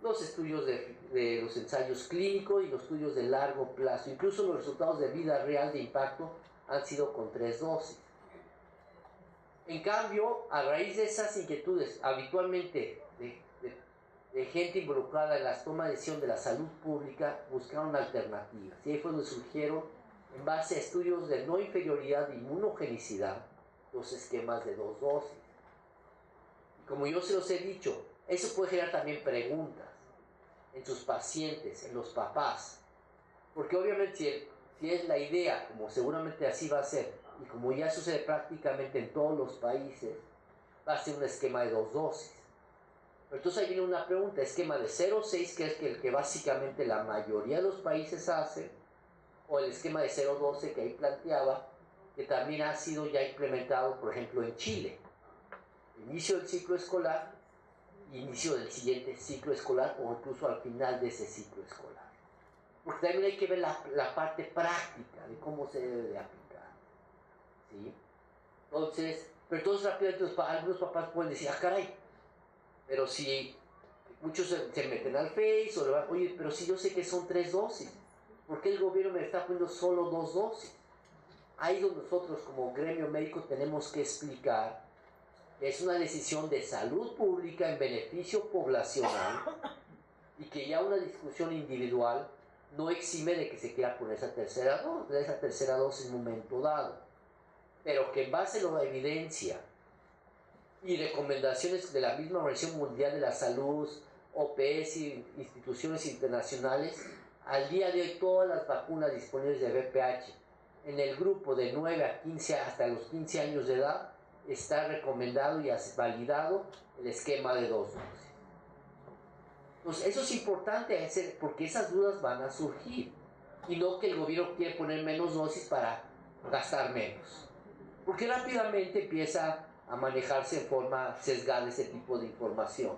Los estudios de los ensayos clínicos y los estudios de largo plazo, incluso los resultados de vida real de impacto han sido con 3 dosis. En cambio, a raíz de esas inquietudes, habitualmente de gente involucrada en las tomas de decisión de la salud pública, buscaron alternativas. Y ahí fue donde surgieron, en base a estudios de no inferioridad e inmunogenicidad, los esquemas de 2 dosis. Y como yo se los he dicho, eso puede generar también preguntas en sus pacientes, en los papás. Porque obviamente si es la idea, como seguramente así va a ser, y como ya sucede prácticamente en todos los países, va a ser un esquema de 2 dosis. Pero entonces ahí viene una pregunta, esquema de 0,6, que es el que básicamente la mayoría de los países hacen, o el esquema de 0,12 que ahí planteaba, que también ha sido ya implementado, por ejemplo, en Chile. Inicio del ciclo escolar, inicio del siguiente ciclo escolar, o incluso al final de ese ciclo escolar. Porque también hay que ver la parte práctica de cómo se debe de aplicar. ¿Sí? Entonces rápidamente algunos papás pueden decir, caray, pero si muchos se meten al Face, o le van, oye, pero si yo sé que son 3 dosis, ¿por qué el gobierno me está poniendo solo 2 dosis? Ahí es donde nosotros como gremio médico tenemos que explicar que es una decisión de salud pública en beneficio poblacional y que ya una discusión individual no exime de que se quiera poner esa tercera dosis en un momento dado, pero que en base a la evidencia y recomendaciones de la misma Organización Mundial de la Salud, OPS y instituciones internacionales, al día de hoy todas las vacunas disponibles de VPH en el grupo de 9 a 15 hasta los 15 años de edad está recomendado y validado el esquema de 2 dosis. Entonces eso es importante porque esas dudas van a surgir y no que el gobierno quiere poner menos dosis para gastar menos, porque rápidamente empieza a manejarse en forma sesgada ese tipo de información,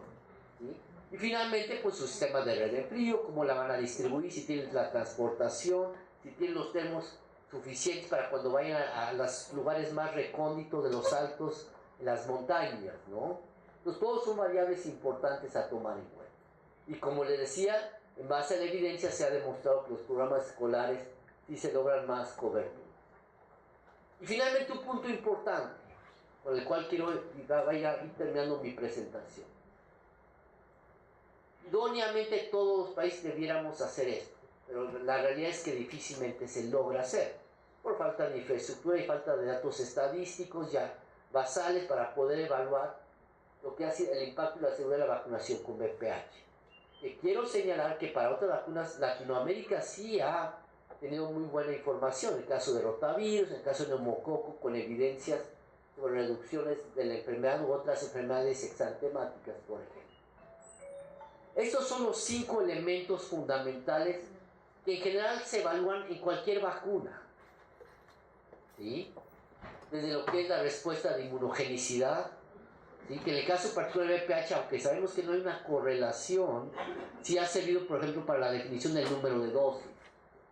¿sí? Y finalmente pues su sistema de red de frío, cómo la van a distribuir, si tienen la transportación, si tienen los termos suficientes para cuando vayan a los lugares más recónditos de los altos, en las montañas, ¿no? Entonces todos son variables importantes a tomar en cuenta. Y como les decía, en base a la evidencia se ha demostrado que los programas escolares sí se logran más cobertura. Y finalmente un punto importante, con el cual quiero ir terminando mi presentación. Idóneamente todos los países debiéramos hacer esto, pero la realidad es que difícilmente se logra hacer, por falta de infraestructura y falta de datos estadísticos ya basales para poder evaluar lo que ha sido el impacto y la seguridad de la vacunación con VPH. Quiero señalar que para otras vacunas Latinoamérica sí ha tenido muy buena información, en el caso de rotavirus, en el caso de neumococo, con evidencias sobre reducciones de la enfermedad u otras enfermedades exantemáticas, por ejemplo. Estos son los 5 elementos fundamentales que en general se evalúan en cualquier vacuna, ¿sí? Desde lo que es la respuesta de inmunogenicidad, ¿sí? Que en el caso particular del VPH, aunque sabemos que no hay una correlación, sí ha servido, por ejemplo, para la definición del número de dosis.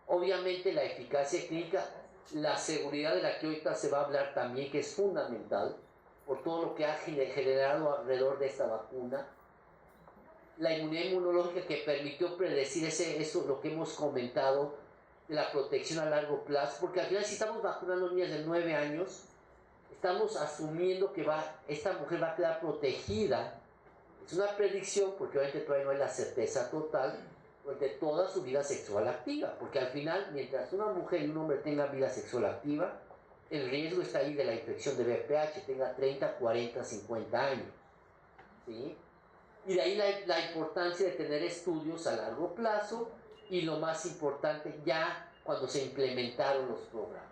Obviamente la eficacia clínica la seguridad de la que ahorita se va a hablar también, que es fundamental, por todo lo que ha generado alrededor de esta vacuna, la inmunidad inmunológica que permitió predecir eso, lo que hemos comentado, de la protección a largo plazo, porque al final si estamos vacunando niñas de 9 años, estamos asumiendo que esta mujer va a quedar protegida. Es una predicción, porque obviamente todavía no hay la certeza total, de toda su vida sexual activa, porque al final, mientras una mujer y un hombre tengan vida sexual activa, el riesgo está ahí de la infección de VPH, tenga 30, 40, 50 años, ¿sí? Y de ahí la importancia de tener estudios a largo plazo, y lo más importante, ya cuando se implementaron los programas.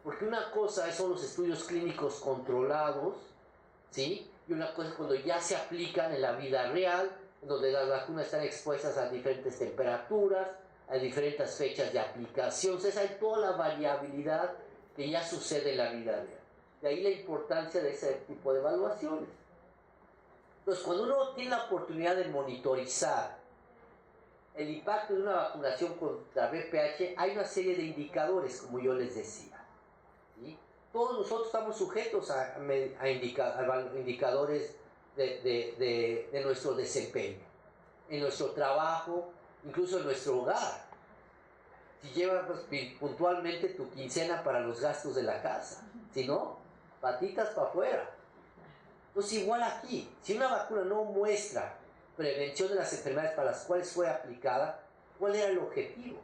Porque una cosa son los estudios clínicos controlados, ¿sí? Y una cosa es cuando ya se aplican en la vida real, donde las vacunas están expuestas a diferentes temperaturas, a diferentes fechas de aplicación. Entonces hay toda la variabilidad que ya sucede en la vida real. De ahí la importancia de ese tipo de evaluaciones. Entonces, cuando uno tiene la oportunidad de monitorizar el impacto de una vacunación contra VPH, hay una serie de indicadores, como yo les decía, ¿sí? Todos nosotros estamos sujetos a indicadores de nuestro desempeño, en nuestro trabajo, incluso en nuestro hogar. Si llevas puntualmente tu quincena para los gastos de la casa, si no, patitas para afuera. Entonces igual aquí, si una vacuna no muestra prevención de las enfermedades para las cuales fue aplicada, ¿cuál era el objetivo?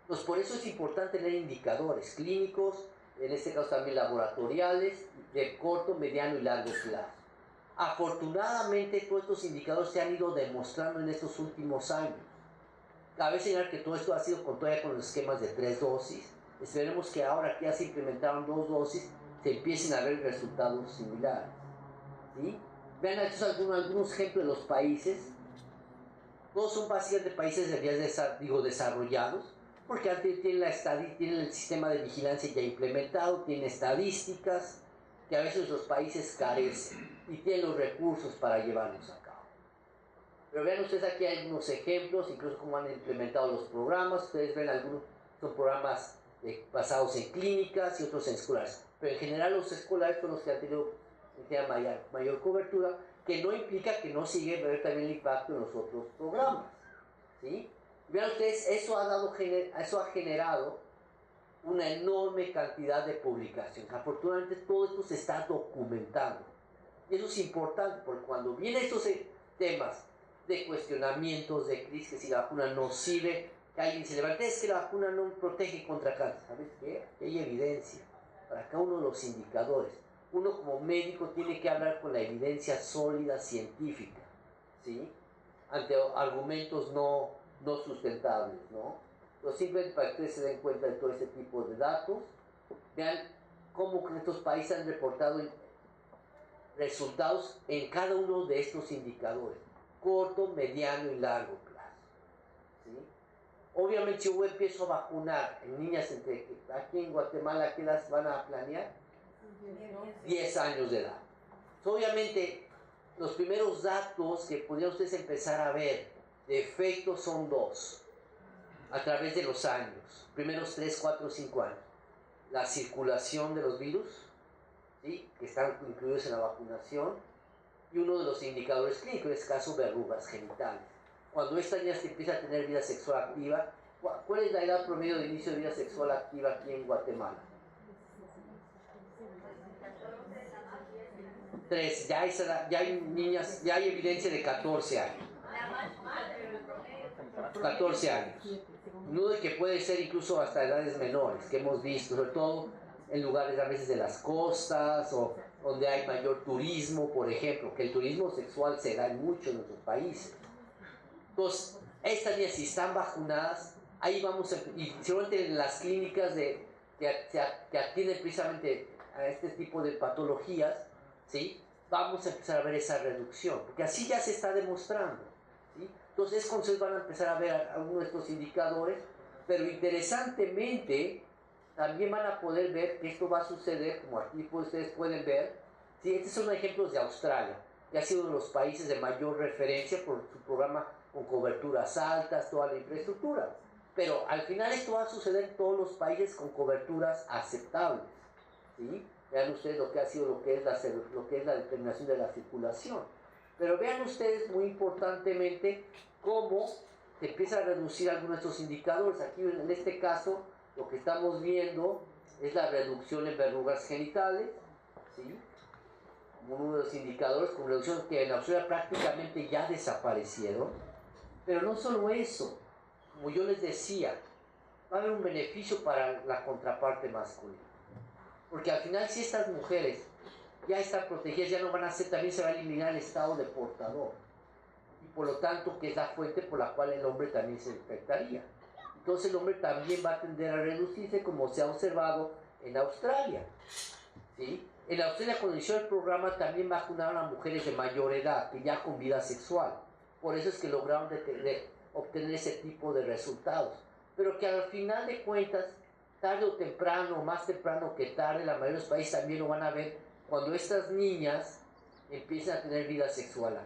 Pues por eso es importante tener indicadores clínicos, en este caso también laboratoriales, de corto, mediano y largo plazo. Afortunadamente todos estos indicadores se han ido demostrando en estos últimos años. Cabe señalar que todo esto ha sido todavía con los esquemas de 3 dosis. Esperemos que ahora que ya se implementaron 2 dosis, se empiecen a ver resultados similares, ¿sí? Vean estos algunos ejemplos de los países. Todos son básicamente países de vías desarrollados, porque antes tienen el sistema de vigilancia ya implementado, tienen estadísticas que a veces los países carecen y tienen los recursos para llevarlos a cabo. Pero vean ustedes aquí hay algunos ejemplos, incluso cómo han implementado los programas. Ustedes ven algunos son programas basados en clínicas y otros en escolares, pero en general los escolares son los que han tenido mayor cobertura, que no implica que no sigue ver también el impacto en los otros programas, ¿sí? Vean ustedes, eso ha generado una enorme cantidad de publicaciones. Afortunadamente todo esto se está documentando, y eso es importante, porque cuando vienen estos temas de cuestionamientos, de crisis, que si la vacuna no sirve, que alguien se levanta, es que la vacuna no protege contra cáncer. ¿Sabes qué? Aquí hay evidencia para cada uno de los indicadores. Uno como médico tiene que hablar con la evidencia sólida científica, ¿sí? Ante argumentos no sustentables, ¿no? Entonces, simplemente para que ustedes se den cuenta de todo ese tipo de datos, vean cómo estos países han reportado resultados en cada uno de estos indicadores, corto, mediano y largo plazo, ¿sí? Obviamente, si yo empiezo a vacunar en niñas aquí en Guatemala, ¿qué las van a planear? 10 años de edad. Obviamente, los primeros datos que podrían ustedes empezar a ver de efectos son 2, a través de los años, primeros 3, 4, 5 años. La circulación de los virus, ¿sí?, que están incluidos en la vacunación, y uno de los indicadores clínicos, en este caso verrugas genitales. Cuando esta niña se empieza a tener vida sexual activa, ¿cuál es la edad promedio de inicio de vida sexual activa aquí en Guatemala? 3, ya hay niñas, ya hay evidencia de 14 años. 14 años. No de que puede ser incluso hasta edades menores, que hemos visto, sobre todo en lugares a veces de las costas o donde hay mayor turismo, por ejemplo, que el turismo sexual se da mucho en nuestros países. Entonces, estas niñas, si están vacunadas, ahí vamos y seguramente en las clínicas que atienden precisamente a este tipo de patologías, ¿sí?, vamos a empezar a ver esa reducción, porque así ya se está demostrando, ¿sí? Entonces, cuando ustedes van a empezar a ver algunos de estos indicadores, pero interesantemente, también van a poder ver que esto va a suceder, como aquí ustedes pueden ver, ¿sí? Estos son ejemplos de Australia, que ha sido uno de los países de mayor referencia por su programa con coberturas altas, toda la infraestructura. Pero al final esto va a suceder en todos los países con coberturas aceptables, ¿sí? Vean ustedes lo que ha sido lo que es la determinación de la circulación. Pero vean ustedes muy importantemente cómo se empieza a reducir algunos de estos indicadores. Aquí en este caso lo que estamos viendo es la reducción en verrugas genitales, ¿sí? Uno de los indicadores con reducción que en Australia prácticamente ya desaparecieron. Pero no solo eso, como yo les decía, va a haber un beneficio para la contraparte masculina. Porque al final, si estas mujeres ya están protegidas, ya no van a ser, también se va a eliminar el estado de portador. Y por lo tanto, que es la fuente por la cual el hombre también se infectaría. Entonces el hombre también va a tender a reducirse, como se ha observado en Australia, ¿sí? En Australia, cuando inició el programa, también vacunaron a mujeres de mayor edad, que ya con vida sexual. Por eso es que lograron obtener ese tipo de resultados. Pero que al final de cuentas, tarde o temprano, más temprano que tarde, la mayoría de los países también lo van a ver cuando estas niñas empiezan a tener vida sexual.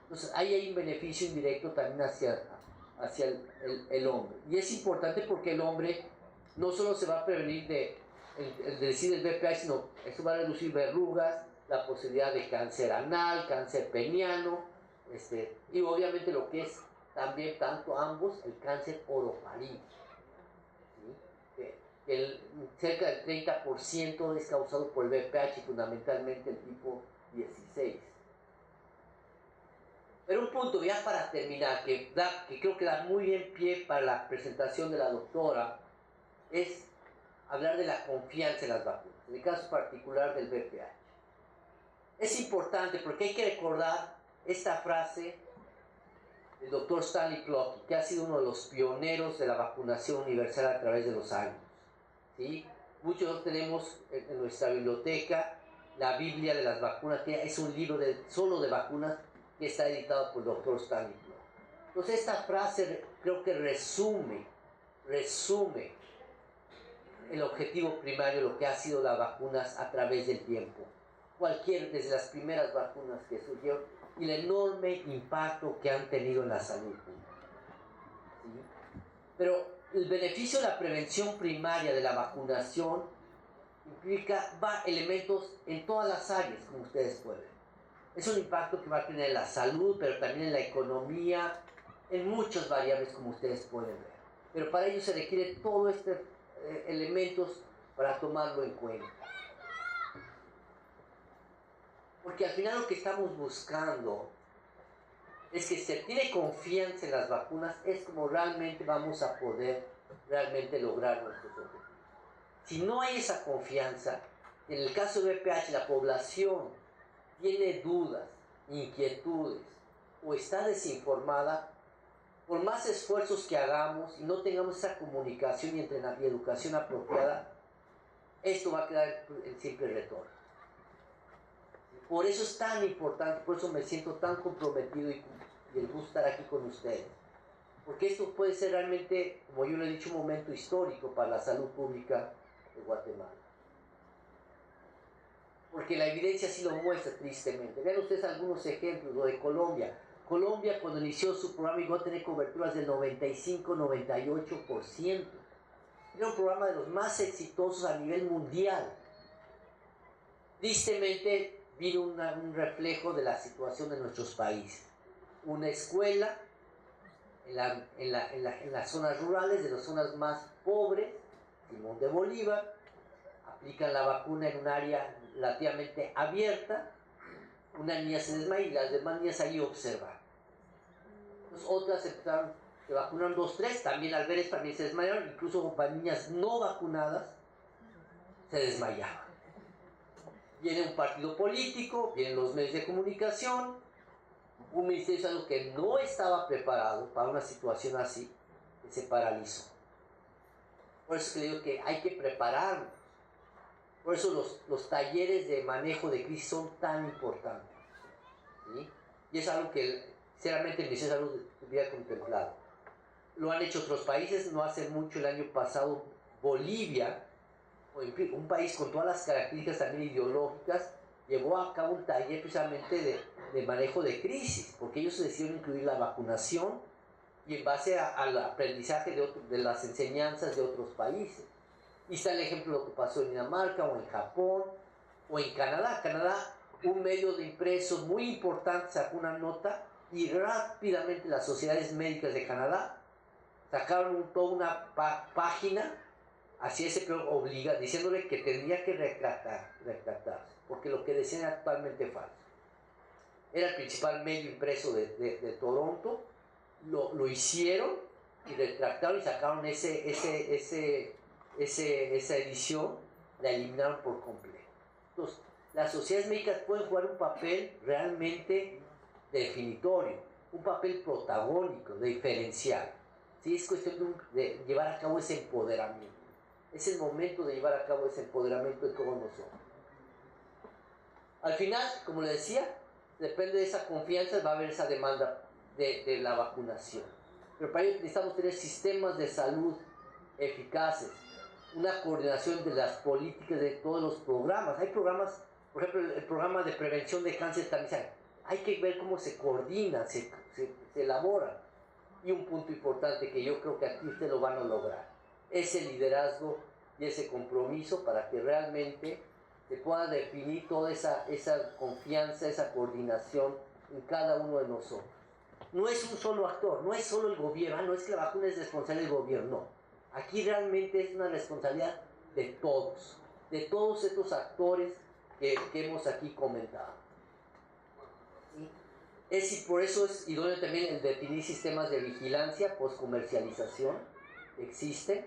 Entonces ahí hay un beneficio indirecto también hacia el hombre. Y es importante porque el hombre no solo se va a prevenir de decir el VPH, sino eso va a reducir verrugas, la posibilidad de cáncer anal, cáncer peniano, y obviamente lo que es también tanto ambos, el cáncer orofaríngeo. Cerca del 30% es causado por el VPH, fundamentalmente el tipo 16. Pero un punto ya para terminar, que creo que da muy bien pie para la presentación de la doctora, es hablar de la confianza en las vacunas, en el caso particular del VPH. Es importante porque hay que recordar esta frase del doctor Stanley Clocky, que ha sido uno de los pioneros de la vacunación universal a través de los años, ¿sí? Muchos tenemos en nuestra biblioteca la Biblia de las vacunas, que es un libro solo de vacunas que está editado por el doctor Stanley Clocky. Entonces esta frase creo que resume el objetivo primario, lo que ha sido las vacunas a través del tiempo. Desde las primeras vacunas que surgieron y el enorme impacto que han tenido en la salud pública, ¿sí? Pero el beneficio de la prevención primaria de la vacunación implica elementos en todas las áreas, como ustedes pueden ver. Es un impacto que va a tener en la salud, pero también en la economía, en muchas variables, como ustedes pueden ver. Pero para ello se requiere todos estos elementos para tomarlo en cuenta. Porque al final lo que estamos buscando es que se tiene confianza en las vacunas, es como realmente vamos a poder lograr nuestros objetivos. Si no hay esa confianza, en el caso de VPH, la población tiene dudas, inquietudes o está desinformada, por más esfuerzos que hagamos y no tengamos esa comunicación y educación apropiada, esto va a quedar en simple retorno. Por eso es tan importante, por eso me siento tan comprometido y el gusto estar aquí con ustedes. Porque esto puede ser realmente, como yo lo he dicho, un momento histórico para la salud pública de Guatemala. Porque la evidencia sí lo muestra tristemente. Vean ustedes algunos ejemplos, lo de Colombia. Colombia, cuando inició su programa, llegó a tener coberturas del 95-98%. Era un programa de los más exitosos a nivel mundial. Tristemente, vino un reflejo de la situación de nuestros países. Una escuela en las zonas rurales, de las zonas más pobres, Simón de Bolívar, aplican la vacuna en un área relativamente abierta, una niña se desmaya y las demás niñas ahí observan. Entonces otras empezaron, se vacunaron 2, 3, también al ver esto también se desmayaron, incluso para niñas no vacunadas se desmayaban. Viene un partido político, vienen los medios de comunicación, un ministerio de salud que no estaba preparado para una situación así, que se paralizó. Por eso es que digo que hay que prepararnos. Por eso los talleres de manejo de crisis son tan importantes, ¿sí? Y es algo que sinceramente el Ministerio de Salud hubiera contemplado. Lo han hecho otros países, no hace mucho, el año pasado, Bolivia, un país con todas las características también ideológicas, llevó a cabo un taller precisamente de manejo de crisis, porque ellos decidieron incluir la vacunación y en base al aprendizaje de las enseñanzas de otros países. Y está el ejemplo de lo que pasó en Dinamarca o en Japón o en Canadá. Canadá, un medio de impreso muy importante sacó una nota y rápidamente las sociedades médicas de Canadá sacaron toda una página hacia ese obliga, diciéndole que tendría que retratarse, porque lo que decían era totalmente falso. Era el principal medio impreso de Toronto, lo hicieron y retractaron y sacaron esa edición, la eliminaron por completo. Entonces, las sociedades médicas pueden jugar un papel realmente definitorio, un papel protagónico, diferencial. ¿Sí? Es cuestión de llevar a cabo ese empoderamiento. Es el momento de llevar a cabo ese empoderamiento de todos nosotros. Al final, como le decía, depende de esa confianza, va a haber esa demanda de la vacunación. Pero para ello necesitamos tener sistemas de salud eficaces, una coordinación de las políticas de todos los programas. Hay programas, por ejemplo, el programa de prevención de cáncer también. Hay que ver cómo se coordina, se elabora. Y un punto importante que yo creo que aquí ustedes lo van a lograr, ese liderazgo y ese compromiso para que realmente se pueda definir toda esa confianza, esa coordinación en cada uno de nosotros. No es un solo actor, no es solo el gobierno, no es que la vacuna es responsabilidad del gobierno, no. Aquí realmente es una responsabilidad de todos estos actores que hemos aquí comentado. ¿Sí? Por eso es idóneo también el definir sistemas de vigilancia, postcomercialización, existen.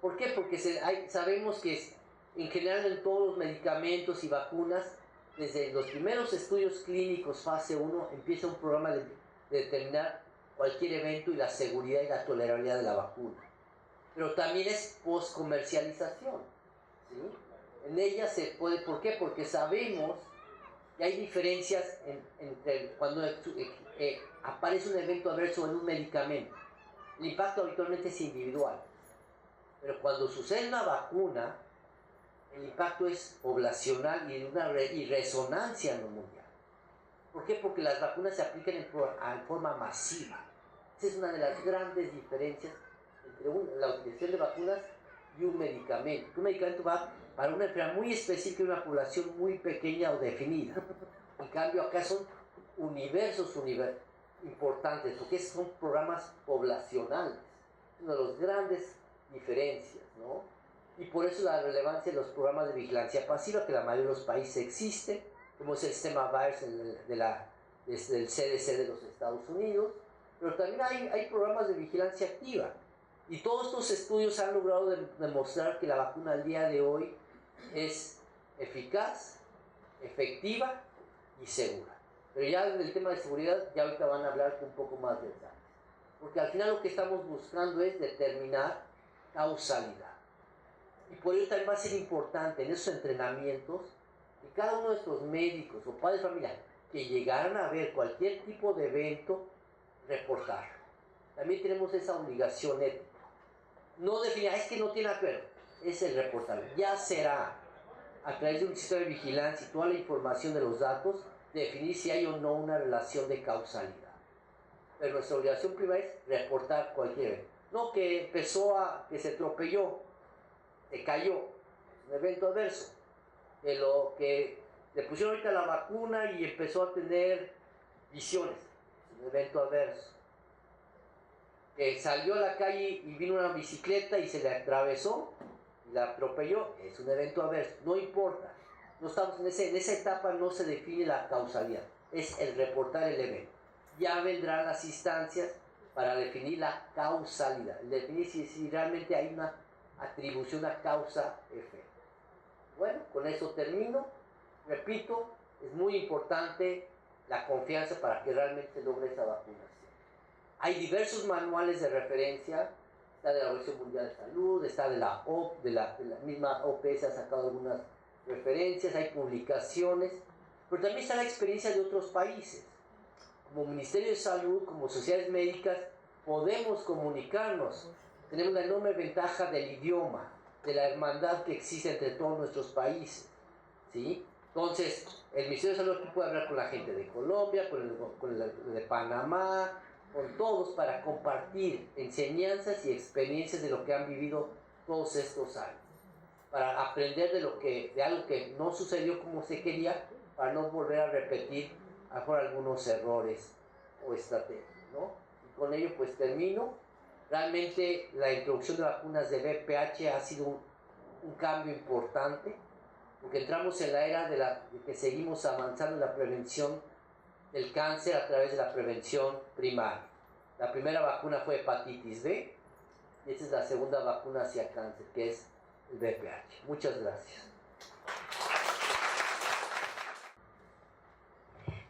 ¿Por qué? Porque sabemos que en general en todos los medicamentos y vacunas, desde los primeros estudios clínicos fase 1, empieza un programa de determinar cualquier evento y la seguridad y la tolerabilidad de la vacuna. Pero también es postcomercialización, ¿sí? En ella se puede, ¿por qué? Porque sabemos que hay diferencias entre cuando aparece un evento adverso en un medicamento. El impacto habitualmente es individual, pero cuando sucede una vacuna, el impacto es poblacional y resonancia en lo mundial. ¿Por qué? Porque las vacunas se aplican en forma masiva. Esa es una de las grandes diferencias entre la utilización de vacunas y un medicamento. Un medicamento va para una enfermedad muy específica y una población muy pequeña o definida. En cambio, acá son universos importantes, porque son programas poblacionales. Una de las grandes diferencias, ¿no? Y por eso la relevancia de los programas de vigilancia pasiva, que la mayoría de los países existen, como es el sistema VAERS desde el CDC de los Estados Unidos, pero también hay programas de vigilancia activa. Y todos estos estudios han logrado demostrar que la vacuna al día de hoy es eficaz, efectiva y segura. Pero ya del tema de seguridad, ya ahorita van a hablar con un poco más de detalles. Porque al final lo que estamos buscando es determinar causalidad. Y por ello también va a ser importante en esos entrenamientos que cada uno de estos médicos o padres de familia que llegaran a ver cualquier tipo de evento, reportar. También tenemos esa obligación ética. No definir, es que no tiene nada que ver, es el reportar. Ya será a través de un sistema de vigilancia y toda la información de los datos, definir si hay o no una relación de causalidad. Pero nuestra obligación primera es reportar cualquier evento. No que que se atropelló, se cayó, es un evento adverso. Que le pusieron ahorita la vacuna y empezó a tener visiones, es un evento adverso. Que salió a la calle y vino una bicicleta y se le atravesó y la atropelló, es un evento adverso. No importa, no estamos en esa etapa, no se define la causalidad, es el reportar el evento. Ya vendrán las instancias para definir la causalidad, definir si realmente hay una atribución a causa-efecto. Bueno, con eso termino. Repito, es muy importante la confianza para que realmente se logre esa vacunación. Hay diversos manuales de referencia, está de la Organización Mundial de Salud, está de la misma OPS ha sacado algunas referencias, hay publicaciones, pero también está la experiencia de otros países. Como Ministerio de Salud, como sociedades médicas, podemos comunicarnos. Tenemos la enorme ventaja del idioma, de la hermandad que existe entre todos nuestros países, ¿sí? Entonces, el Ministerio de Salud aquí puede hablar con la gente de Colombia, con el de Panamá, con todos para compartir enseñanzas y experiencias de lo que han vivido todos estos años, para aprender de algo que no sucedió como se quería, para no volver a repetir a lo mejor algunos errores o estrategias, ¿no? Y con ello pues termino. Realmente la introducción de vacunas de VPH ha sido un cambio importante, porque entramos en la era de que seguimos avanzando en la prevención del cáncer a través de la prevención primaria. La primera vacuna fue hepatitis B y esta es la segunda vacuna hacia cáncer, que es el VPH. Muchas gracias.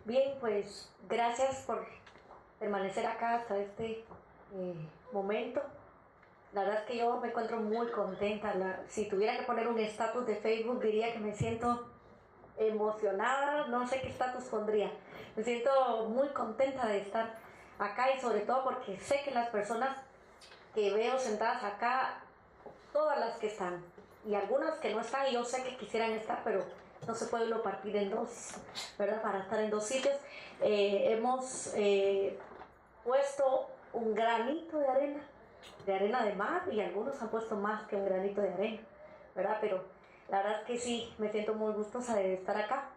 Bien, pues gracias por permanecer acá hasta este momento. La verdad es que yo me encuentro muy contenta. Si tuviera que poner un estatus de Facebook, diría que me siento emocionada, no sé qué estatus pondría. Me siento muy contenta de estar acá y sobre todo porque sé que las personas que veo sentadas acá, todas las que están, y algunas que no están, yo sé que quisieran estar, pero no se puede uno partir en dos, ¿verdad? Para estar en dos sitios. Hemos puesto un granito de arena de mar, y algunos han puesto más que un granito de arena, ¿verdad? Pero la verdad es que sí, me siento muy gustosa de estar acá.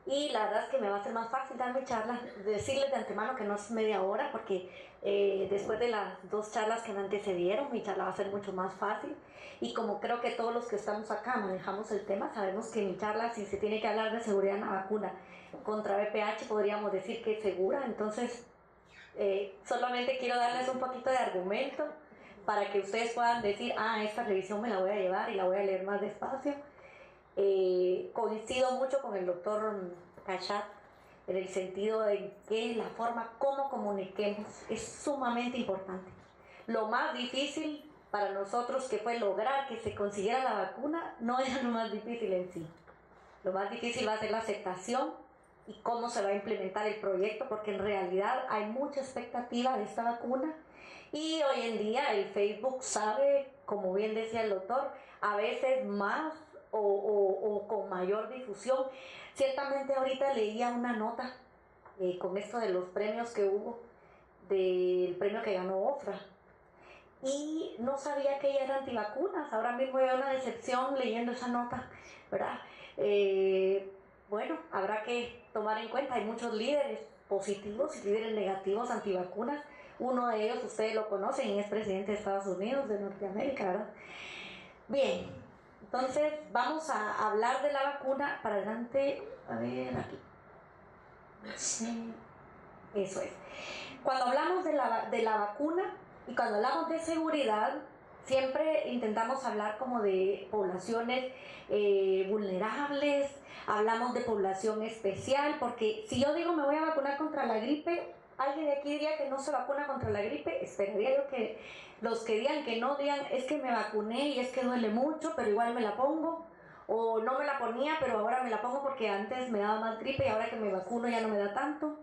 Y la verdad es que me va a ser más fácil dar mi charla, decirles de antemano que no es media hora, porque después de las dos charlas que me antecedieron, mi charla va a ser mucho más fácil. Y como creo que todos los que estamos acá manejamos el tema, sabemos que mi charla, si se tiene que hablar de seguridad en la vacuna contra VPH, podríamos decir que es segura. Entonces, solamente quiero darles un poquito de argumento para que ustedes puedan decir, esta revisión me la voy a llevar y la voy a leer más despacio. Coincido mucho con el doctor Cachat en el sentido de que la forma como comuniquemos es sumamente importante. Lo más difícil para nosotros, que fue lograr que se consiguiera la vacuna, no era lo más difícil en sí. Lo más difícil va a ser la aceptación y cómo se va a implementar el proyecto, porque en realidad hay mucha expectativa de esta vacuna. Y hoy en día el Facebook sabe, como bien decía el doctor, a veces más o con mayor difusión. Ciertamente ahorita leía una nota con esto de los premios que hubo, del premio que ganó Ofra, y no sabía que ella era antivacunas. Ahora mismo hay una decepción leyendo esa nota, ¿verdad? Bueno, habrá que tomar en cuenta, hay muchos líderes positivos y líderes negativos antivacunas. Uno de ellos, ustedes lo conocen, es presidente de Estados Unidos, de Norteamérica, ¿verdad? Bien, entonces vamos a hablar de la vacuna. Para adelante, a ver, aquí. Sí, eso es. Cuando hablamos de la vacuna y cuando hablamos de seguridad, siempre intentamos hablar como de poblaciones vulnerables, hablamos de población especial, porque si yo digo me voy a vacunar contra la gripe, alguien de aquí diría que no se vacuna contra la gripe. Esperaría yo que los que digan que no digan, es que me vacuné y es que duele mucho, pero igual me la pongo, o no me la ponía, pero ahora me la pongo porque antes me daba más gripe y ahora que me vacuno ya no me da tanto.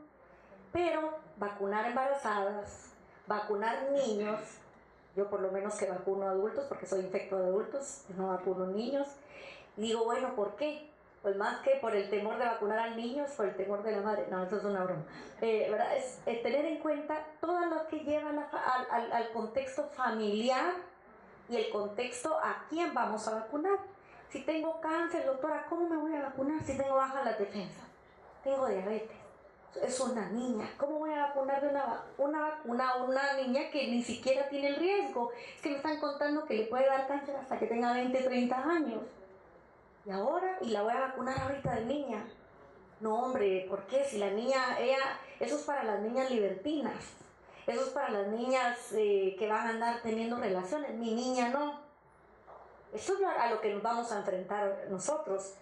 Pero vacunar embarazadas, vacunar niños, yo por lo menos que vacuno adultos, porque soy infecto de adultos, no vacuno niños, digo, bueno, ¿por qué? Pues más que por el temor de vacunar al niño, es por el temor de la madre. No, eso es una broma. ¿Verdad? Es tener en cuenta todo lo que lleva al contexto familiar y el contexto a quién vamos a vacunar. Si tengo cáncer, doctora, ¿cómo me voy a vacunar si tengo bajas las defensas? Tengo diabetes. Es una niña. ¿Cómo voy a vacunar de una vacuna a una niña que ni siquiera tiene el riesgo? Es que me están contando que le puede dar cáncer hasta que tenga 20, 30 años. Y ahora, y la voy a vacunar ahorita de niña. No, hombre, ¿por qué? Si la niña, eso es para las niñas libertinas. Eso es para las niñas que van a andar teniendo relaciones. Mi niña no. Eso es a lo que nos vamos a enfrentar nosotros.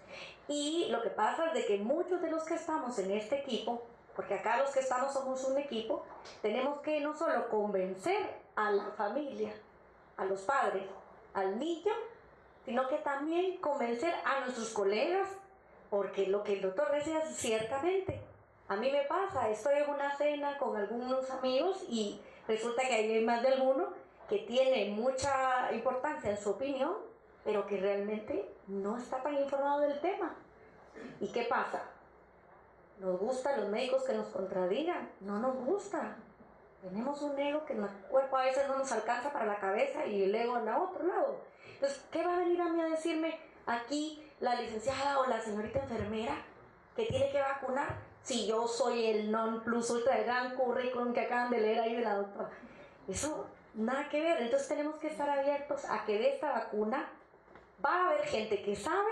Y lo que pasa es de que muchos de los que estamos en este equipo, porque acá los que estamos somos un equipo, tenemos que no solo convencer a la familia, a los padres, al niño, sino que también convencer a nuestros colegas, porque lo que el doctor decía es ciertamente. A mí me pasa, estoy en una cena con algunos amigos y resulta que hay más de alguno que tiene mucha importancia en su opinión, pero que realmente no está tan informado del tema. ¿Y qué pasa? ¿Nos gustan los médicos que nos contradigan? No nos gusta, Tenemos un ego que en el cuerpo a veces no nos alcanza para la cabeza y el ego en el otro lado. Entonces, ¿qué va a venir a mí a decirme aquí la licenciada o la señorita enfermera que tiene que vacunar si yo soy el non plus ultra, el gran currículum que acaban de leer ahí de la doctora? Eso nada que ver. Entonces tenemos que estar abiertos a que de esta vacuna va a haber gente que sabe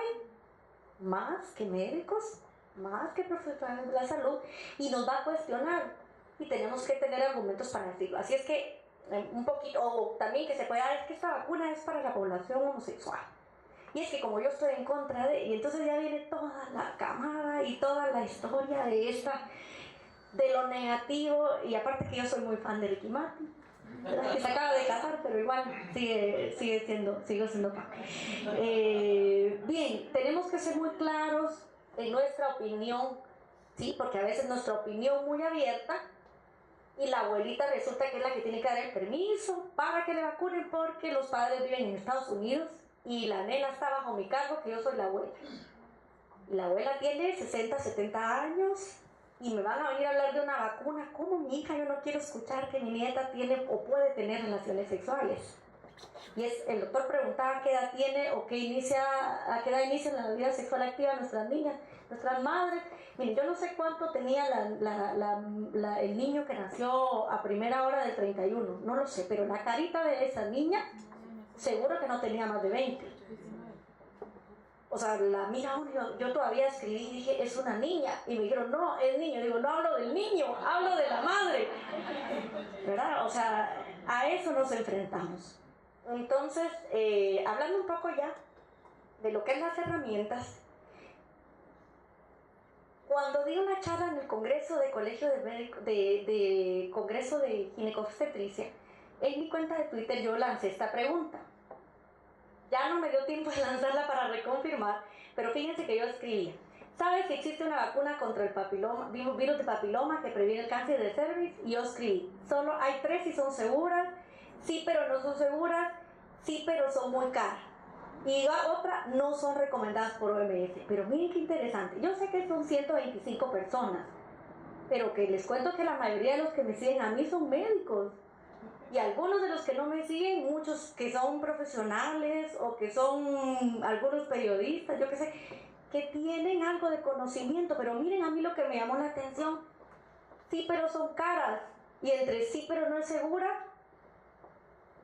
más que médicos, más que profesionales de la salud, y nos va a cuestionar. Y tenemos que tener argumentos para decirlo. Así es que un poquito, o también que se pueda dar, es que esta vacuna es para la población homosexual. Y es que como yo estoy en contra de, y entonces ya viene toda la camada y toda la historia de lo negativo, y aparte que yo soy muy fan de Ricky Martin, que se acaba de casar, pero igual sigue siendo fan. Bien, tenemos que ser muy claros en nuestra opinión, ¿sí? Porque a veces nuestra opinión muy abierta, y la abuelita resulta que es la que tiene que dar el permiso para que le vacunen porque los padres viven en Estados Unidos y la nena está bajo mi cargo, que yo soy la abuela. Y la abuela tiene 60, 70 años y me van a venir a hablar de una vacuna. ¿Cómo, mi hija? Yo no quiero escuchar que mi nieta tiene o puede tener relaciones sexuales. Y el doctor preguntaba qué edad tiene o a qué edad inicia la vida sexual activa nuestras niñas, nuestras madres. Miren, yo no sé cuánto tenía el niño que nació a primera hora del 31, no lo sé, pero la carita de esa niña seguro que no tenía más de 20. O sea, la mira uno, yo todavía escribí y dije, es una niña. Y me dijeron, no, es niño. Digo, no hablo del niño, hablo de la madre. ¿Verdad? O sea, a eso nos enfrentamos. Entonces, hablando un poco ya de lo que es las herramientas, cuando di una charla en el Congreso de Colegio de Médicos, de Congreso de Ginecobstetricia, en mi cuenta de Twitter yo lancé esta pregunta. Ya no me dio tiempo de lanzarla para reconfirmar, pero fíjense que yo escribí: ¿sabes si existe una vacuna contra el virus de papiloma que previene el cáncer de cervix? Y yo escribí: solo hay 3 y son seguras, sí pero no son seguras, sí pero son muy caras. Y otra, no son recomendadas por OMS. Pero miren qué interesante. Yo sé que son 125 personas, pero que les cuento que la mayoría de los que me siguen a mí son médicos. Y algunos de los que no me siguen, muchos que son profesionales o que son algunos periodistas, yo qué sé, que tienen algo de conocimiento. Pero miren a mí lo que me llamó la atención. Sí, pero son caras. Y entre sí, pero no es segura.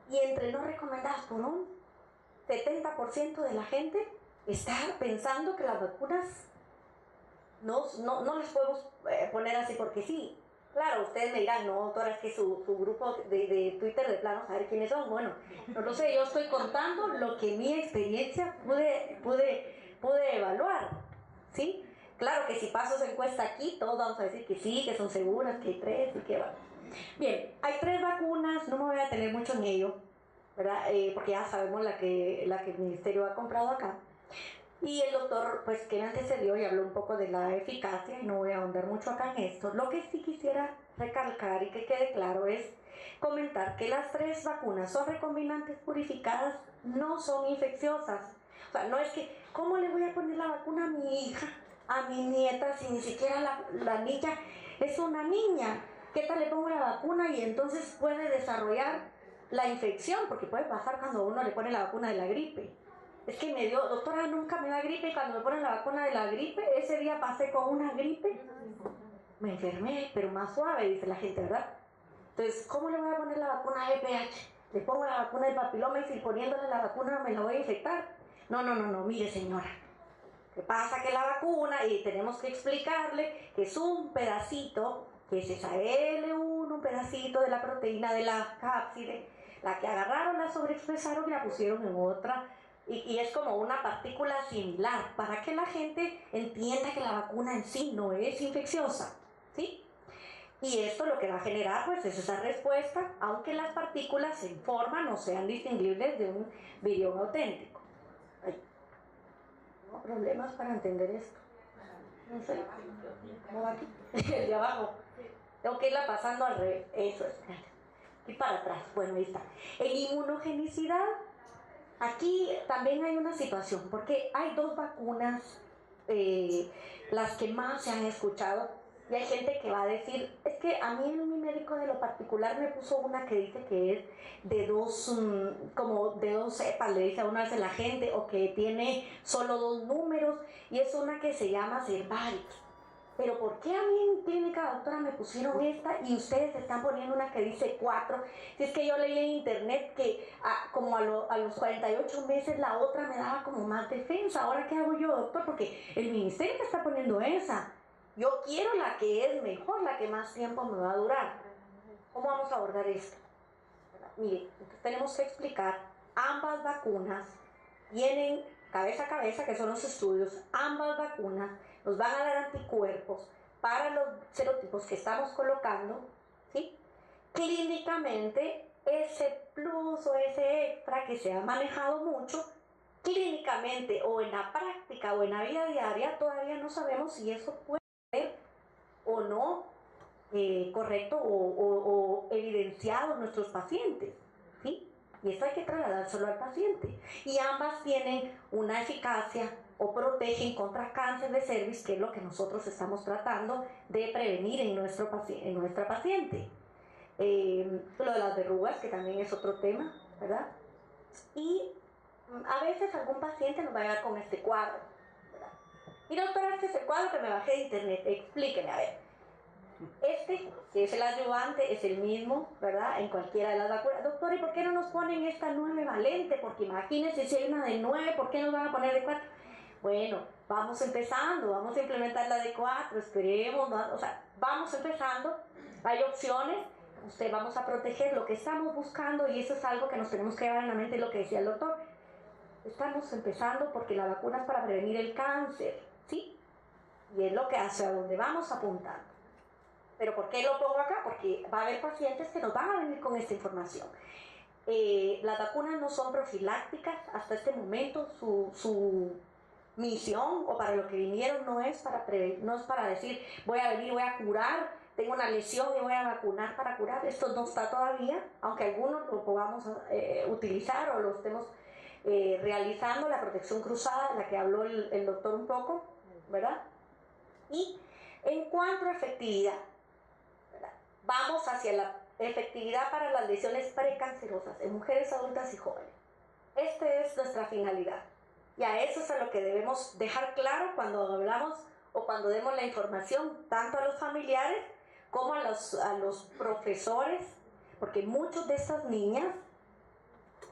Y entre no recomendadas por un 70% de la gente está pensando que las vacunas no las podemos poner así porque sí. Claro, ustedes me dirán, no, doctora, es que su grupo de Twitter de plano, saber quiénes son. Bueno, no lo sé, yo estoy contando lo que mi experiencia pude evaluar, ¿sí? Claro que si paso esa encuesta aquí, todos vamos a decir que sí, que son seguras, que hay 3 y que bueno. Bien, hay 3 vacunas, no me voy a detener mucho en ello, ¿verdad? Porque ya sabemos la que el ministerio ha comprado acá. Y el doctor, pues, que me antecedió y habló un poco de la eficacia, y no voy a ahondar mucho acá en esto. Lo que sí quisiera recalcar y que quede claro es comentar que las 3 vacunas son recombinantes purificadas, no son infecciosas. O sea, no es que, ¿cómo le voy a poner la vacuna a mi hija, a mi nieta, si ni siquiera la niña es una niña? ¿Qué tal le pongo la vacuna y entonces puede desarrollar la infección? Porque puede pasar cuando uno le pone la vacuna de la gripe. Es que me dio, doctora, nunca me da gripe, y cuando me ponen la vacuna de la gripe, ese día pasé con una gripe, me enfermé, pero más suave, dice la gente, ¿verdad? Entonces, ¿cómo le voy a poner la vacuna de VPH? Le pongo la vacuna del papiloma y si poniéndole la vacuna me la voy a infectar. No, mire señora, ¿qué pasa? Que la vacuna, y tenemos que explicarle que es un pedacito, que es esa L1, un pedacito de la proteína de la cápside, la que agarraron, la sobreexpresaron y la pusieron en otra. Y es como una partícula similar para que la gente entienda que la vacuna en sí no es infecciosa, ¿sí? Y esto lo que va a generar pues es esa respuesta, aunque las partículas en forma no sean distinguibles de un virión auténtico. Ay, tengo problemas para entender esto. No sé, ¿cómo va aquí? El de abajo. Tengo que irla pasando al revés. Eso es. Y para atrás. Bueno, ahí está. En inmunogenicidad, aquí también hay una situación, porque hay 2 vacunas, las que más se han escuchado, Y hay gente que va a decir, es que a mí mi médico de lo particular me puso una que dice que es de como de 2 cepas, le dice a una vez la gente, o que tiene solo 2 números, y es una que se llama Cervarix. Pero ¿por qué a mí en clínica, doctora, me pusieron esta y ustedes están poniendo una que dice 4? Si es que yo leí en internet que como a los 48 meses la otra me daba como más defensa. ¿Ahora qué hago yo, doctor? Porque el ministerio me está poniendo esa. Yo quiero la que es mejor, la que más tiempo me va a durar. ¿Cómo vamos a abordar esto? Mire, entonces tenemos que explicar, ambas vacunas tienen cabeza a cabeza, que son los estudios, ambas vacunas nos van a dar anticuerpos para los serotipos que estamos colocando, ¿sí? Clínicamente, ese plus o ese extra que se ha manejado mucho, clínicamente o en la práctica o en la vida diaria, todavía no sabemos si eso puede ser o no correcto o evidenciado en nuestros pacientes, ¿sí? Y eso hay que trasladárselo al paciente. Y ambas tienen una eficacia o protegen contra cáncer de cervix, que es lo que nosotros estamos tratando de prevenir en nuestra paciente. Lo de las verrugas, que también es otro tema, ¿verdad? Y a veces algún paciente nos va a llegar con este cuadro, ¿verdad? Mira, doctora, este es el cuadro que me bajé de internet, explíqueme, a ver. Este, que es el adyuvante, es el mismo, ¿verdad? En cualquiera de las vacunas. Doctor, ¿y por qué no nos ponen esta 9 valente? Porque imagínense si hay una de 9, ¿por qué nos van a poner de 4? Bueno, vamos empezando, vamos a implementar la de 4, esperemos, ¿no? O sea, vamos empezando, hay opciones, vamos a proteger lo que estamos buscando, y eso es algo que nos tenemos que llevar en la mente, lo que decía el doctor. Estamos empezando porque la vacuna es para prevenir el cáncer, ¿sí? Y es lo que hacia donde vamos apuntando. ¿Pero por qué lo pongo acá? Porque va a haber pacientes que nos van a venir con esta información. Las vacunas no son profilácticas hasta este momento. Su misión, o para lo que vinieron, no es para decir voy a venir, voy a curar, tengo una lesión y voy a vacunar para curar. Esto no está todavía, aunque algunos lo podamos utilizar o lo estemos realizando, la protección cruzada, de la que habló el doctor un poco, ¿verdad? Y en cuanto a efectividad, vamos hacia la efectividad para las lesiones precancerosas en mujeres adultas y jóvenes. Esta es nuestra finalidad. Y a eso es a lo que debemos dejar claro cuando hablamos o cuando demos la información, tanto a los familiares como a los profesores, porque muchas de estas niñas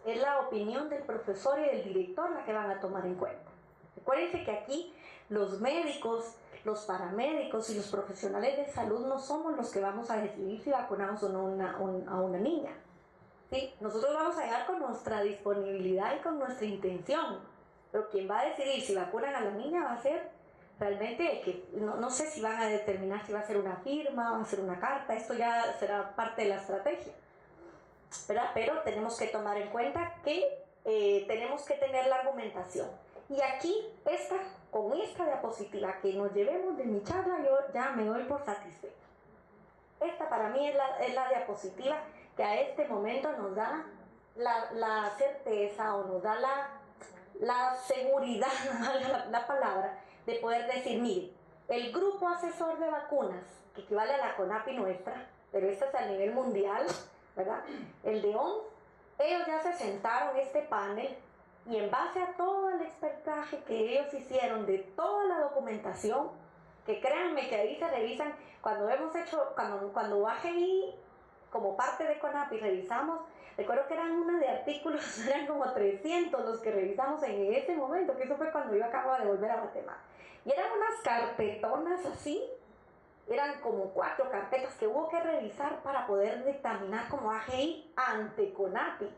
es la opinión del profesor y del director la que van a tomar en cuenta. Recuérdense que aquí los médicos, los paramédicos y los profesionales de salud no somos los que vamos a decidir si vacunamos o no a una niña, ¿sí? Nosotros vamos a llegar con nuestra disponibilidad y con nuestra intención, pero quien va a decidir si vacunan a la niña va a ser realmente que no sé si van a determinar si va a ser una firma, va a ser una carta, esto ya será parte de la estrategia, ¿verdad? Pero tenemos que tomar en cuenta que tenemos que tener la argumentación. Y aquí, con esta diapositiva que nos llevemos de mi charla, yo ya me doy por satisfecha. Esta para mí es la diapositiva que a este momento nos da la certeza, o nos da la seguridad, la palabra, de poder decir, mire, el grupo asesor de vacunas, que equivale a la CONAPI nuestra, pero esta es a nivel mundial, ¿verdad? El de OMS, ellos ya se sentaron en este panel, y en base a todo el expertaje que ellos hicieron de toda la documentación, que créanme que ahí se revisan, cuando AGI, como parte de CONAPI, revisamos, recuerdo que eran una de artículos, eran como 300 los que revisamos en ese momento, que eso fue cuando yo acababa de volver a Guatemala. Y eran unas carpetonas así, eran como 4 carpetas que hubo que revisar para poder dictaminar como AGI ante CONAPI.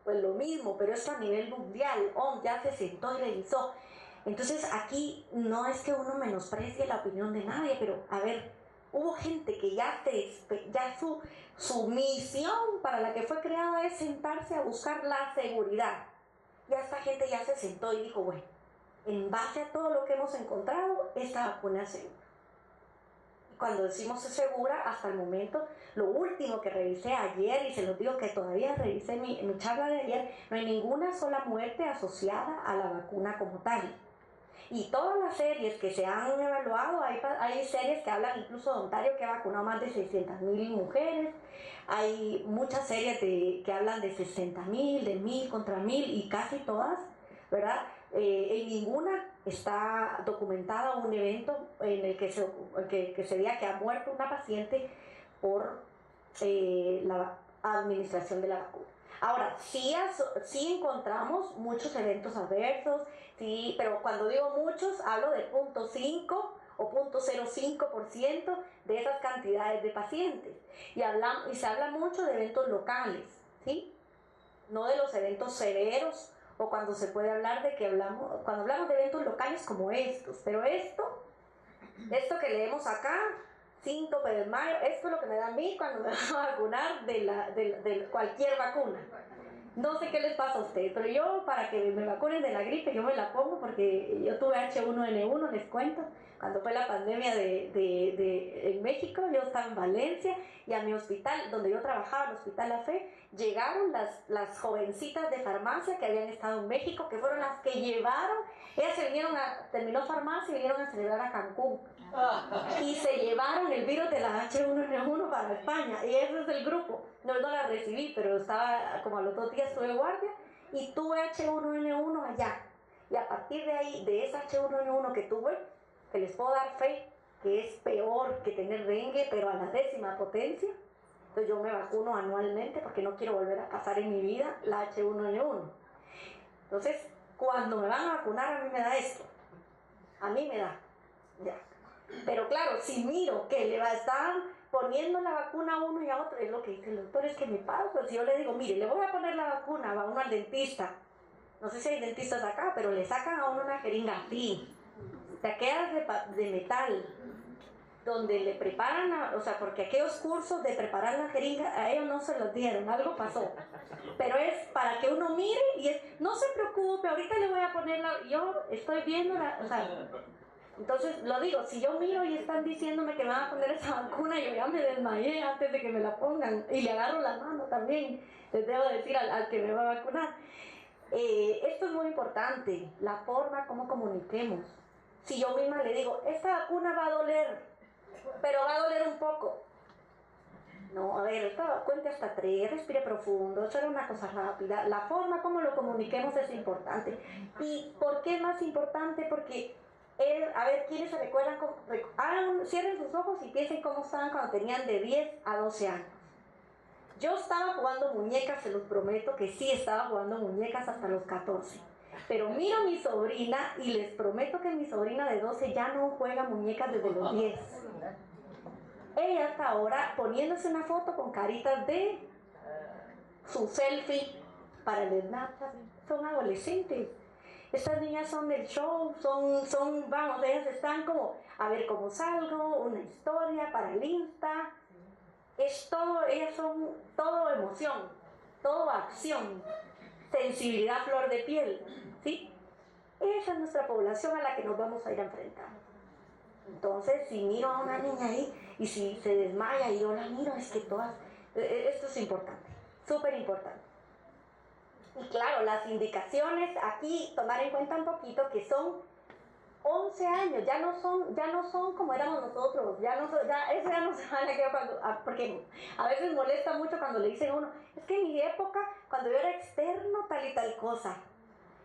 Pues lo mismo, pero esto a nivel mundial, OMS ya se sentó y revisó. Entonces aquí no es que uno menosprecie la opinión de nadie, pero a ver, hubo gente que ya su misión para la que fue creada es sentarse a buscar la seguridad. Y esta gente ya se sentó y dijo, bueno, en base a todo lo que hemos encontrado, esta vacuna es segura. Cuando decimos es segura, hasta el momento, lo último que revisé ayer, y se los digo que todavía revisé mi charla de ayer, no hay ninguna sola muerte asociada a la vacuna como tal. Y todas las series que se han evaluado, hay series que hablan incluso de Ontario, que ha vacunado más de 600,000 mujeres. Hay muchas series que hablan de 60,000, de 1,000 contra 1,000, y casi todas, ¿verdad? En ninguna está documentado un evento en el que se diga que ha muerto una paciente por la administración de la vacuna. Ahora, sí encontramos muchos eventos adversos, sí, pero cuando digo muchos, hablo del 0.5 o 0.05% de esas cantidades de pacientes. Y se habla mucho de eventos locales, ¿sí? No de los eventos severos, o cuando se puede hablar cuando hablamos de eventos locales como estos. Pero esto que leemos acá, síntope del mayo, esto es lo que me da a mí cuando me van a vacunar de cualquier vacuna. No sé qué les pasa a ustedes, pero yo, para que me vacunen de la gripe, yo me la pongo porque yo tuve H1N1, les cuento, cuando fue la pandemia en México. Yo estaba en Valencia, y a mi hospital, donde yo trabajaba, el Hospital La Fe, llegaron las jovencitas de farmacia que habían estado en México, que fueron las que llevaron. Ellas terminó farmacia y vinieron a celebrar a Cancún. Y se llevaron el virus de la H1N1 para España, y ese es el grupo. No la recibí, pero estaba, como a los 2 días tuve guardia y tuve H1N1 allá. Y a partir de ahí, de esa H1N1 que tuve, que les puedo dar fe, que es peor que tener dengue, pero a la 10ª potencia. Entonces yo me vacuno anualmente porque no quiero volver a pasar en mi vida la H1N1. Entonces, cuando me van a vacunar, a mí me da esto. A mí me da. Ya. Pero claro, si miro que le están poniendo la vacuna a uno y a otro, es lo que dice el doctor, es que me pasa. Si yo le digo, mire, le voy a poner la vacuna, va uno al dentista. No sé si hay dentistas acá, pero le sacan a uno una jeringa así, taqueas de metal, donde le preparan, porque aquellos cursos de preparar la jeringa, a ellos no se los dieron, algo pasó. Pero es para que uno mire y no se preocupe, ahorita le voy a poner yo estoy viendo entonces lo digo, si yo miro y están diciéndome que me van a poner esa vacuna, yo ya me desmayé antes de que me la pongan, y le agarro la mano también, les debo decir al que me va a vacunar. Esto es muy importante, la forma como comuniquemos. Si yo misma le digo, esta vacuna va a doler, pero va a doler un poco. No, a ver, cuente hasta 3, respire profundo, eso era una cosa rápida. La forma como lo comuniquemos es importante. ¿Y por qué es más importante? Porque, a ver, ¿quiénes se recuerdan? Cierren sus ojos y piensen cómo estaban cuando tenían de 10 a 12 años. Yo estaba jugando muñecas, se los prometo que sí estaba jugando muñecas hasta los 14. Pero miro a mi sobrina y les prometo que mi sobrina de 12 ya no juega muñecas desde los 10. Ella está ahora poniéndose una foto con caritas de su selfie para el Snapchat. Son adolescentes. Estas niñas son del show, vamos, ellas están como, a ver cómo salgo, una historia para el Insta. Es todo, ellas son todo emoción, todo acción, sensibilidad, flor de piel, ¿sí? Esa es nuestra población a la que nos vamos a ir a enfrentar. Entonces, si miro a una niña ahí y si se desmaya y yo la miro, es que esto es importante, súper importante. Y claro, las indicaciones aquí, tomar en cuenta un poquito que son 11 años, ya no son como éramos nosotros, eso ya no se vale, porque a veces molesta mucho cuando le dicen a uno, es que en mi época, cuando yo era externo, tal y tal cosa.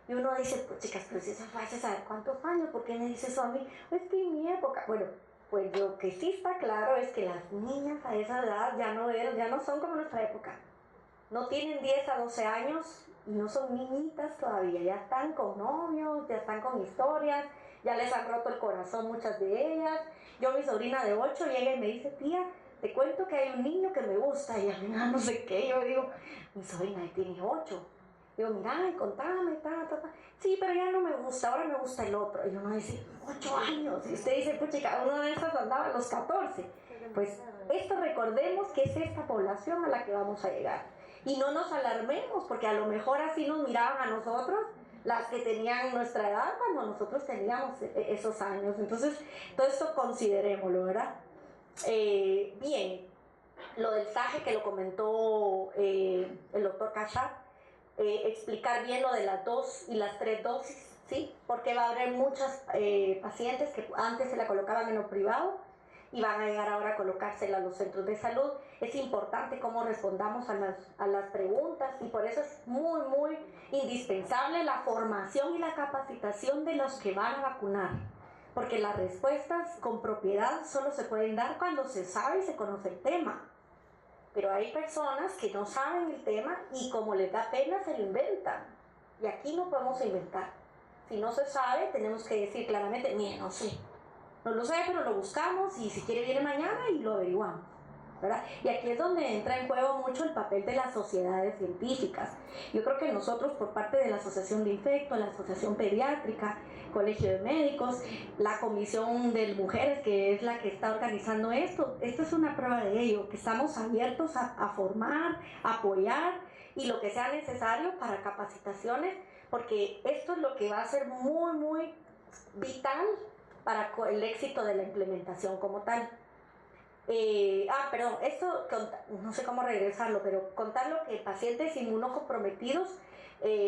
Y uno dice, pues chicas, pero si eso fue hace saber cuántos años, ¿por qué me dice eso a mí? Es que en mi época, bueno, pues lo que sí está claro es que las niñas a esa edad ya no son como nuestra época. No tienen 10 a 12 años y no son niñitas todavía, ya están con novios, ya están con historias, ya les han roto el corazón muchas de ellas. Mi sobrina de 8 llega y me dice, tía, te cuento que hay un niño que me gusta, y a mí no sé qué. Yo digo, mi sobrina tiene 8. Digo, mira, contame, sí, pero ya no me gusta, ahora me gusta el otro. Y uno dice, 8 años. Y usted dice, pucha, uno de esos andaba a los 14. Pues esto recordemos que es esta población a la que vamos a llegar. Y no nos alarmemos, porque a lo mejor así nos miraban a nosotros, las que tenían nuestra edad, cuando nosotros teníamos esos años. Entonces, todo esto considerémoslo, ¿verdad? Bien, lo del SAGE que lo comentó el doctor Cachat, explicar bien lo de las 2 y las 3 dosis, ¿sí? Porque va a haber muchas pacientes que antes se la colocaban en lo privado y van a llegar ahora a colocársela a los centros de salud. Es importante cómo respondamos a las preguntas y por eso es muy, muy indispensable la formación y la capacitación de los que van a vacunar. Porque las respuestas con propiedad solo se pueden dar cuando se sabe y se conoce el tema. Pero hay personas que no saben el tema y como les da pena se lo inventan. Y aquí no podemos inventar. Si no se sabe, tenemos que decir claramente, mire, no sé. No lo sé, pero lo buscamos y si quiere viene mañana y lo averiguamos, ¿verdad? Y aquí es donde entra en juego mucho el papel de las sociedades científicas. Yo creo que nosotros, por parte de la Asociación de Infecto, la Asociación Pediátrica, Colegio de Médicos, la Comisión de Mujeres, que es la que está organizando esto es una prueba de ello, que estamos abiertos a formar, a apoyar y lo que sea necesario para capacitaciones, porque esto es lo que va a ser muy, muy vital para el éxito de la implementación como tal. Perdón, esto no sé cómo regresarlo, pero contarlo que pacientes inmunocomprometidos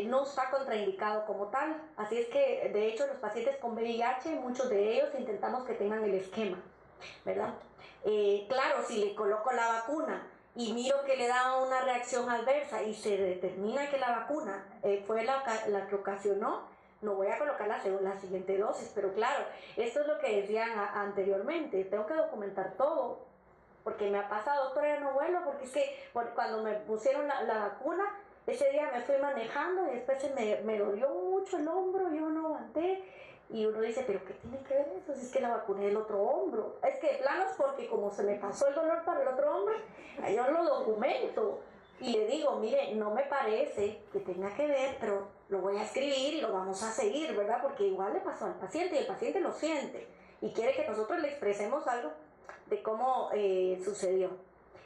no está contraindicado como tal. Así es que, de hecho, los pacientes con VIH, muchos de ellos intentamos que tengan el esquema, ¿verdad? Claro, si le coloco la vacuna y miro que le da una reacción adversa y se determina que la vacuna fue la que ocasionó, no voy a colocar la siguiente dosis, pero claro, esto es lo que decían anteriormente, tengo que documentar todo, porque me ha pasado, doctora, no vuelo, porque es que cuando me pusieron la vacuna, ese día me fui manejando y después me dolió mucho el hombro, yo no aguanté, y uno dice, pero ¿qué tiene que ver eso? Si es que la vacuné del otro hombro, es que de plano es porque como se me pasó el dolor para el otro hombro, yo lo documento, y le digo, mire, no me parece que tenga que ver, pero lo voy a escribir y lo vamos a seguir, ¿verdad? Porque igual le pasó al paciente y el paciente lo siente y quiere que nosotros le expresemos algo de cómo sucedió.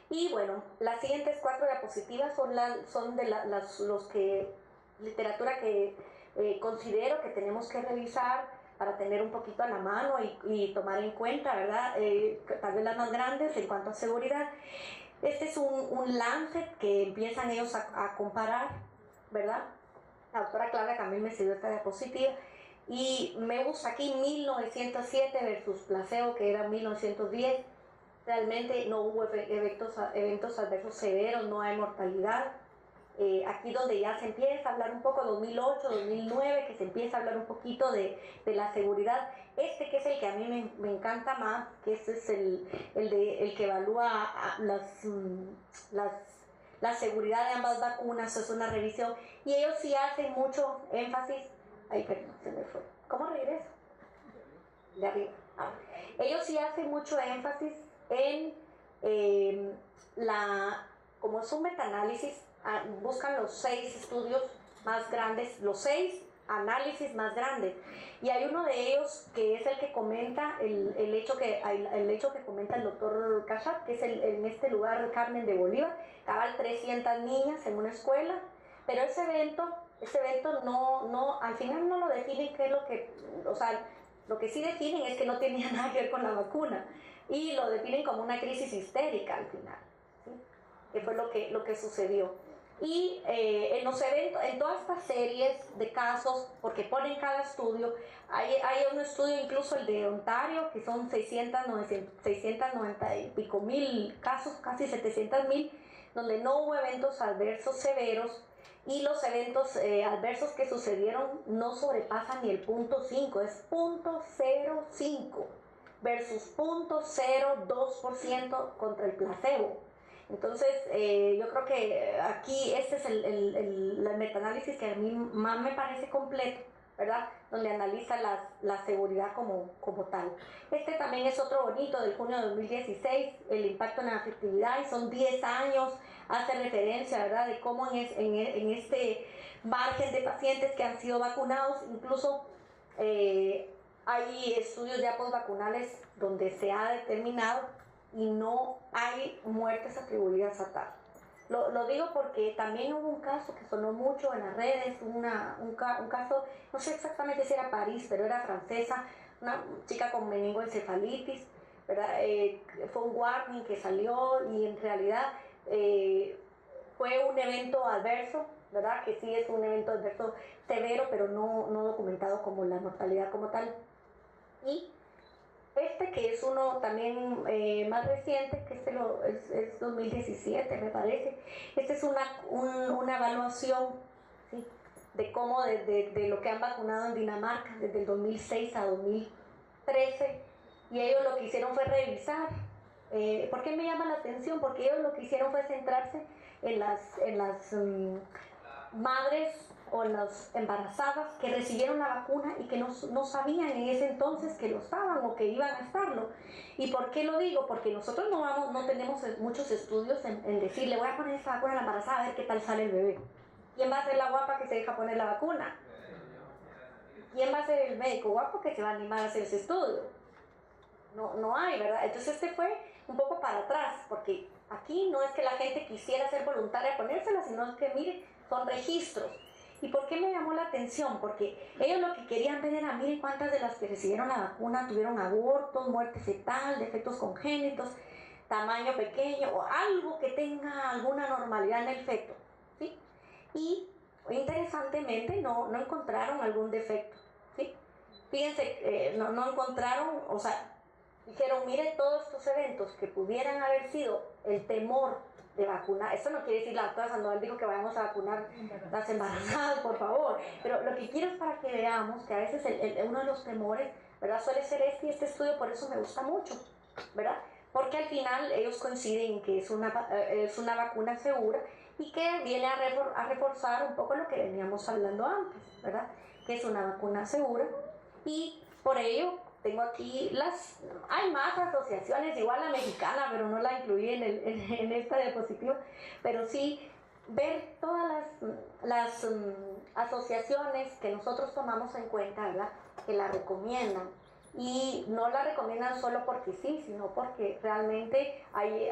Y bueno, las siguientes 4 diapositivas son de literatura que considero que tenemos que revisar para tener un poquito a la mano y tomar en cuenta, ¿verdad? Tal vez las más grandes en cuanto a seguridad. Este es un Lancet que empiezan ellos a comparar, ¿verdad? La doctora Clara también me sirvió esta diapositiva. Y me gusta aquí 1907 versus placebo, que era 1910. Realmente no hubo eventos adversos severos, no hay mortalidad. Aquí donde ya se empieza a hablar un poco, 2008, 2009, que se empieza a hablar un poquito de la seguridad. Que es el que a mí me encanta más, que este es el que evalúa la seguridad de ambas vacunas, es una revisión. Y ellos sí hacen mucho énfasis. Ay, perdón, se me fue. ¿Cómo regreso? De arriba. Ellos sí hacen mucho énfasis en como es un metaanálisis, buscan los 6 estudios más grandes, los 6 análisis más grandes, y hay uno de ellos que es el que comenta el hecho que comenta el doctor Cachat, que es en este lugar Carmen de Bolívar, cabal 300 niñas en una escuela, pero ese evento no al final no lo definen qué es lo que, o sea, lo que sí definen es que no tenía nada que ver con la vacuna, y lo definen como una crisis histérica al final, ¿sí? Que fue lo que sucedió. Y en los eventos, en todas estas series de casos, porque ponen cada estudio, hay un estudio, incluso el de Ontario, que son 690 y pico mil casos, casi 700,000, donde no hubo eventos adversos severos, y los eventos adversos que sucedieron no sobrepasan ni el 0.5, es 0.05 versus 0.02% contra el placebo. Entonces, yo creo que aquí este es el metaanálisis que a mí más me parece completo, ¿verdad? Donde analiza la seguridad como tal. Este también es otro bonito, del junio de 2016, el impacto en la afectividad, y son 10 años, hace referencia, ¿verdad?, de cómo en este margen de pacientes que han sido vacunados, incluso hay estudios ya postvacunales donde se ha determinado y no hay muertes atribuidas a tal. Lo digo porque también hubo un caso que sonó mucho en las redes, un caso, no sé exactamente si era París, pero era francesa, una chica con meningoencefalitis, ¿verdad? Fue un warning que salió y en realidad fue un evento adverso ¿verdad? Que sí es un evento adverso severo, pero no documentado como la mortalidad como tal. Y este que es uno también más reciente, que es 2017 me parece, este es una evaluación, ¿sí?, de cómo de lo que han vacunado en Dinamarca desde el 2006 a 2013, y ellos lo que hicieron fue revisar. ¿Por qué me llama la atención? Porque ellos lo que hicieron fue centrarse en las madres o en las embarazadas que recibieron la vacuna y que no sabían en ese entonces que lo estaban o que iban a estarlo. ¿Y por qué lo digo? Porque nosotros no tenemos muchos estudios en decir, le voy a poner esta vacuna a la embarazada a ver qué tal sale el bebé. ¿Quién va a ser la guapa que se deja poner la vacuna? ¿Quién va a ser el médico guapo que se va a animar a hacer ese estudio? No hay, ¿verdad? Entonces este fue un poco para atrás, porque aquí no es que la gente quisiera ser voluntaria a ponérsela, sino que, mire, son registros. ¿Y por qué me llamó la atención? Porque ellos lo que querían ver era, mire cuántas de las que recibieron la vacuna tuvieron abortos, muerte fetal, defectos congénitos, tamaño pequeño o algo que tenga alguna normalidad en el feto, ¿sí? Y interesantemente no encontraron algún defecto, ¿sí? Fíjense, no encontraron, o sea, dijeron, mire todos estos eventos que pudieran haber sido el temor de vacunar. Esto no quiere decir, la doctora Sandoval dijo que vayamos a vacunar las embarazadas, por favor, pero lo que quiero es para que veamos que a veces uno de los temores, ¿verdad?, suele ser y este estudio por eso me gusta mucho, ¿verdad? Porque al final ellos coinciden que es una vacuna segura y que viene a reforzar un poco lo que veníamos hablando antes, ¿verdad? Que es una vacuna segura, y por ello tengo aquí hay más asociaciones, igual la mexicana, pero no la incluí en esta diapositiva, pero sí ver todas las asociaciones que nosotros tomamos en cuenta, ¿verdad?, que la recomiendan. Y no la recomiendan solo porque sí, sino porque realmente hay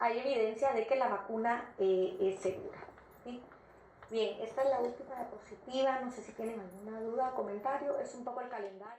evidencia de que la vacuna es segura, ¿sí? Bien, esta es la última diapositiva, no sé si tienen alguna duda o comentario, es un poco el calendario.